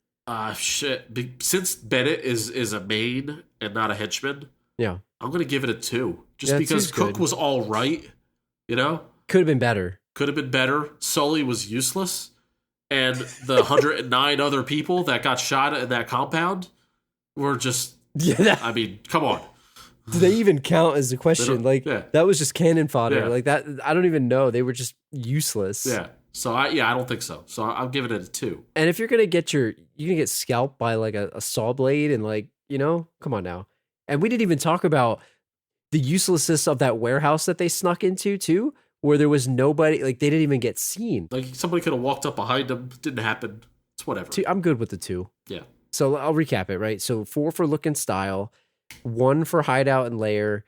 C: Shit. Since Bennett is a main and not a henchman,
D: yeah,
C: I'm gonna give it a 2. Just because Cook was all right,
D: could have been better.
C: Could have been better. Sully was useless, and the 109 other people that got shot in that compound were just. Yeah. I mean, come on.
D: Do they even count as a question? Like that was just cannon fodder. Yeah. Like that, I don't even know. They were just useless.
C: Yeah. So I don't think so. So I'll give it a 2.
D: And if you're gonna get scalped by like a saw blade and like come on now. And we didn't even talk about the uselessness of that warehouse that they snuck into too, where there was nobody. Like they didn't even get seen.
C: Like somebody could have walked up behind them. Didn't happen. It's whatever.
D: I'm good with the 2.
C: Yeah.
D: So I'll recap it, right? So 4 for look and style, 1 for hideout and layer,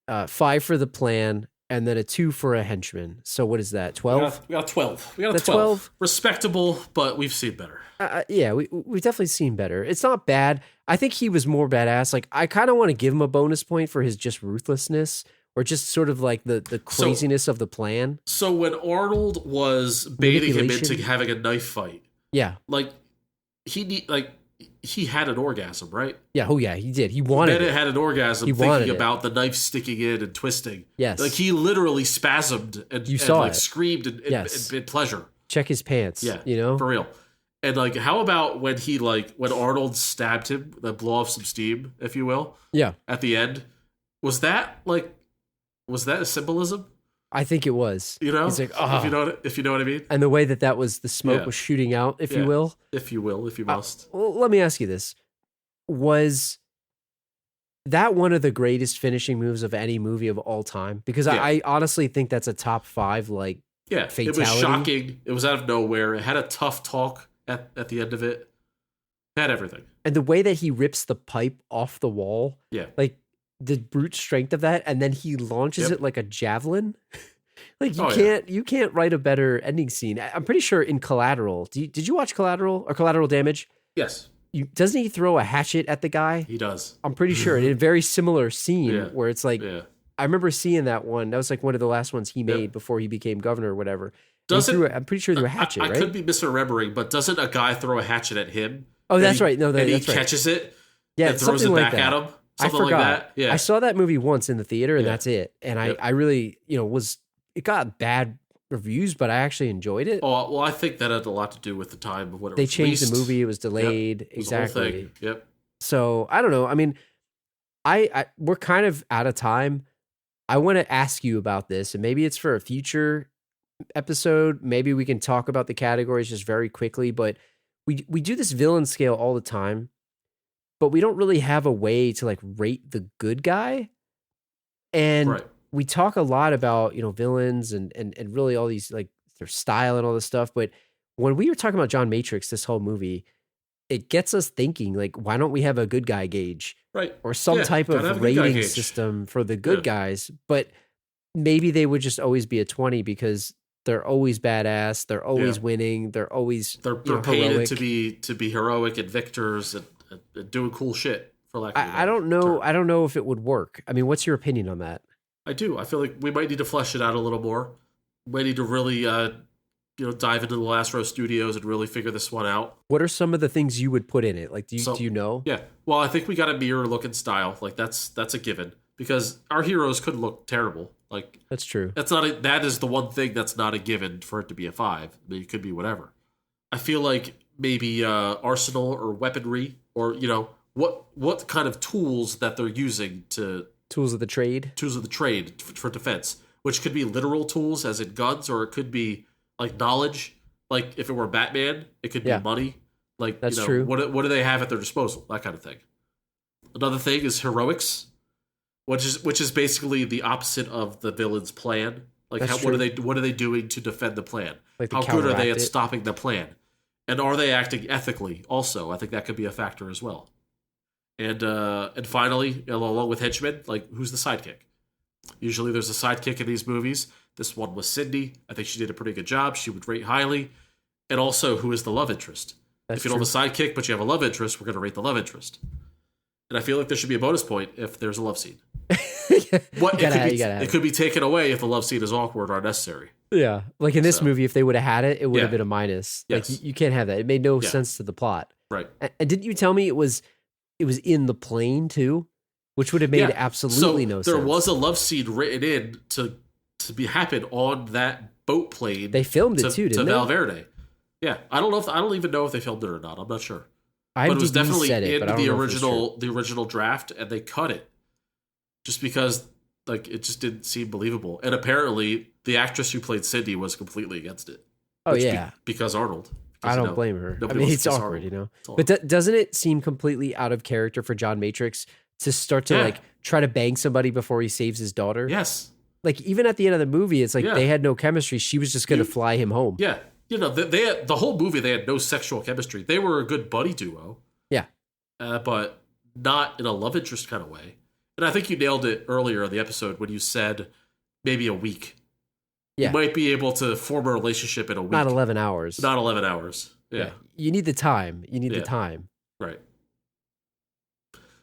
D: 5 for the plan, and then a 2 for a henchman. So what is that, 12?
C: We got a 12. We got a 12. Respectable, but we've seen better.
D: Yeah, we've definitely seen better. It's not bad. I think he was more badass. Like, I kind of want to give him a bonus point for his just ruthlessness or just sort of like the craziness of the plan.
C: So when Arnold was baiting him into having a knife fight, like he had an orgasm, right?
D: Yeah. Oh, yeah. He did. He wanted
C: Bennett
D: it.
C: had an orgasm thinking about the knife sticking in and twisting.
D: Yes.
C: Like he literally spasmed and screamed in pleasure.
D: Check his pants.
C: Yeah. For real. And like, how about when when Arnold stabbed him, that blow off some steam, if you will?
D: Yeah.
C: At the end, was that a symbolism?
D: I think it was. He's like,
C: if you know what I mean.
D: And the way that was the smoke was shooting out, if you will.
C: If you will, if you must.
D: Well, let me ask you this. Was that one of the greatest finishing moves of any movie of all time? Because I honestly think that's a top 5, like, fatality.
C: It was shocking. It was out of nowhere. It had a tough talk at the end of it. It had everything.
D: And the way that he rips the pipe off the wall.
C: Yeah.
D: Like, the brute strength of that, and then he launches it like a javelin. Like you can't write a better ending scene. I'm pretty sure in Collateral. Did you watch Collateral or Collateral Damage?
C: Yes.
D: Doesn't he throw a hatchet at the guy?
C: He does.
D: I'm pretty sure in a very similar scene where it's like I remember seeing that one. That was like one of the last ones he made before he became governor or whatever. I'm pretty sure he threw a hatchet.
C: I
D: right?
C: could be misremembering, but doesn't a guy throw a hatchet at him?
D: Oh, that's right. No,
C: and he
D: that's right.
C: catches it.
D: Yeah,
C: and throws it back at him. Something
D: I forgot.
C: Like that. Yeah.
D: I saw that movie once in the theater, and that's it. And I really, it got bad reviews, but I actually enjoed it.
C: Oh, well, I think that had a lot to do with the time of when it
D: they
C: was
D: changed
C: released.
D: The movie; it was delayed.
C: It was
D: exactly.
C: Yep.
D: So I don't know. I mean, we're kind of out of time. I want to ask you about this, and maybe it's for a future episode. Maybe we can talk about the categories just very quickly. But we do this villain scale all the time. But we don't really have a way to like rate the good guy. And we talk a lot about, villains and really all these like their style and all this stuff. But when we were talking about John Matrix, this whole movie, it gets us thinking like, why don't we have a good guy gauge?
C: Right.
D: Or some type of rating system for the good guys. But maybe they would just always be a 20 because they're always badass. They're always winning. They're always
C: they're painted to be heroic and victors and doing cool shit, for lack of
D: I don't know.
C: term.
D: I don't know if it would work. I mean, what's your opinion on that?
C: I do. I feel like we might need to flesh it out a little more. We need to really, dive into the Last Row Studios and really figure this one out.
D: What are some of the things you would put in it? Like, do you know?
C: Yeah. Well, I think we got to mirror look and style. Like that's a given because our heroes could look terrible. Like
D: that's true.
C: That is the one thing that's not a given for it to be a 5. I mean, it could be whatever. I feel like maybe arsenal or weaponry, or what kind of tools that they're using to
D: Tools of the trade
C: for defense, which could be literal tools as in guns, or it could be like knowledge. Like if it were Batman, it could be money. Like
D: that's true.
C: What do they have at their disposal? That kind of thing. Another thing is heroics, which is basically the opposite of the villain's plan. Like what are they doing to defend the plan?
D: Like
C: how good are they at stopping the plan? And are they acting ethically? Also, I think that could be a factor as well. And finally, along with henchmen, like who's the sidekick? Usually there's a sidekick in these movies. This one was Cindy. I think she did a pretty good job. She would rate highly. And also, who is the love interest? If you don't have a sidekick, but you have a love interest, we're going to rate the love interest. And I feel like there should be a bonus point if there's a love scene. It could be taken away if the love scene is awkward or unnecessary.
D: Yeah. Like in this movie, if they would have had it, it would have been a minus.
C: Yes.
D: Like you can't have that. It made no sense to the plot.
C: Right.
D: And didn't you tell me it was in the plane too? Which would have made absolutely no sense.
C: There was a love scene written in to happen on that boat plane.
D: They filmed it too, didn't they?
C: To Val Verde. Yeah. I don't even know if they filmed it or not. I'm not sure.
D: But it was definitely
C: in the original draft, and they cut it just because like it just didn't seem believable. And apparently, the actress who played Cindy was completely against it.
D: Oh yeah,
C: because Arnold.
D: I don't blame her. I mean, it's awkward, But doesn't it seem completely out of character for John Matrix to start to like try to bang somebody before he saves his daughter?
C: Yes.
D: Like even at the end of the movie, it's like they had no chemistry. She was just going to fly him home.
C: Yeah. They had, the whole movie, they had no sexual chemistry. They were a good buddy duo.
D: Yeah.
C: But not in a love interest kind of way. And I think you nailed it earlier in the episode when you said maybe a week. Yeah. You might be able to form a relationship in a week.
D: Not 11 hours.
C: Not 11 hours. Yeah.
D: You need the time. The time.
C: Right.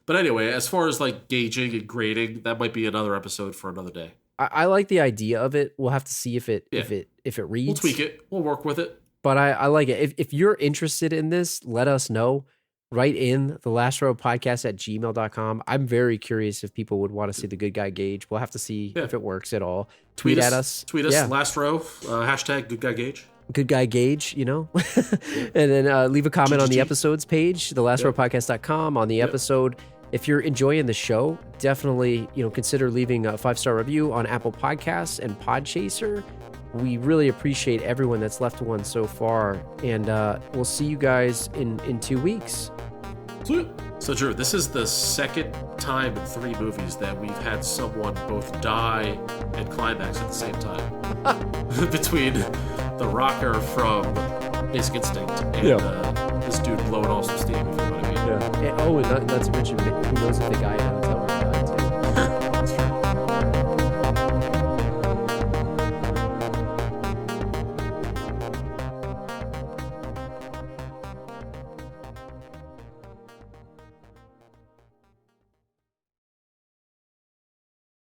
C: But anyway, as far as like gauging and grading, that might be another episode for another day.
D: I like the idea of it. We'll have to see if it reads.
C: We'll tweak it. We'll work with it.
D: But I like it. If you're interested in this, let us know. Write in the last row podcast at gmail.com. I'm very curious if people would want to see the good guy gauge. We'll have to see if it works at all. Tweet at us.
C: Tweet us, last row, hashtag good guy gauge.
D: Good guy gauge, and then leave a comment on the episodes page, thelasrowpodcast.com on the episode. If you're enjoying the show, definitely, consider leaving a 5-star review on Apple Podcasts and Podchaser. We really appreciate everyone that's left one so far. And we'll see you guys in 2 weeks.
C: So, Drew, this is the second time in 3 movies that we've had someone both die and climax at the same time. Between the rocker from Basic Instinct and this dude blowing off some steam, if you know what I mean.
D: Yeah. And, not to mention, who knows if the guy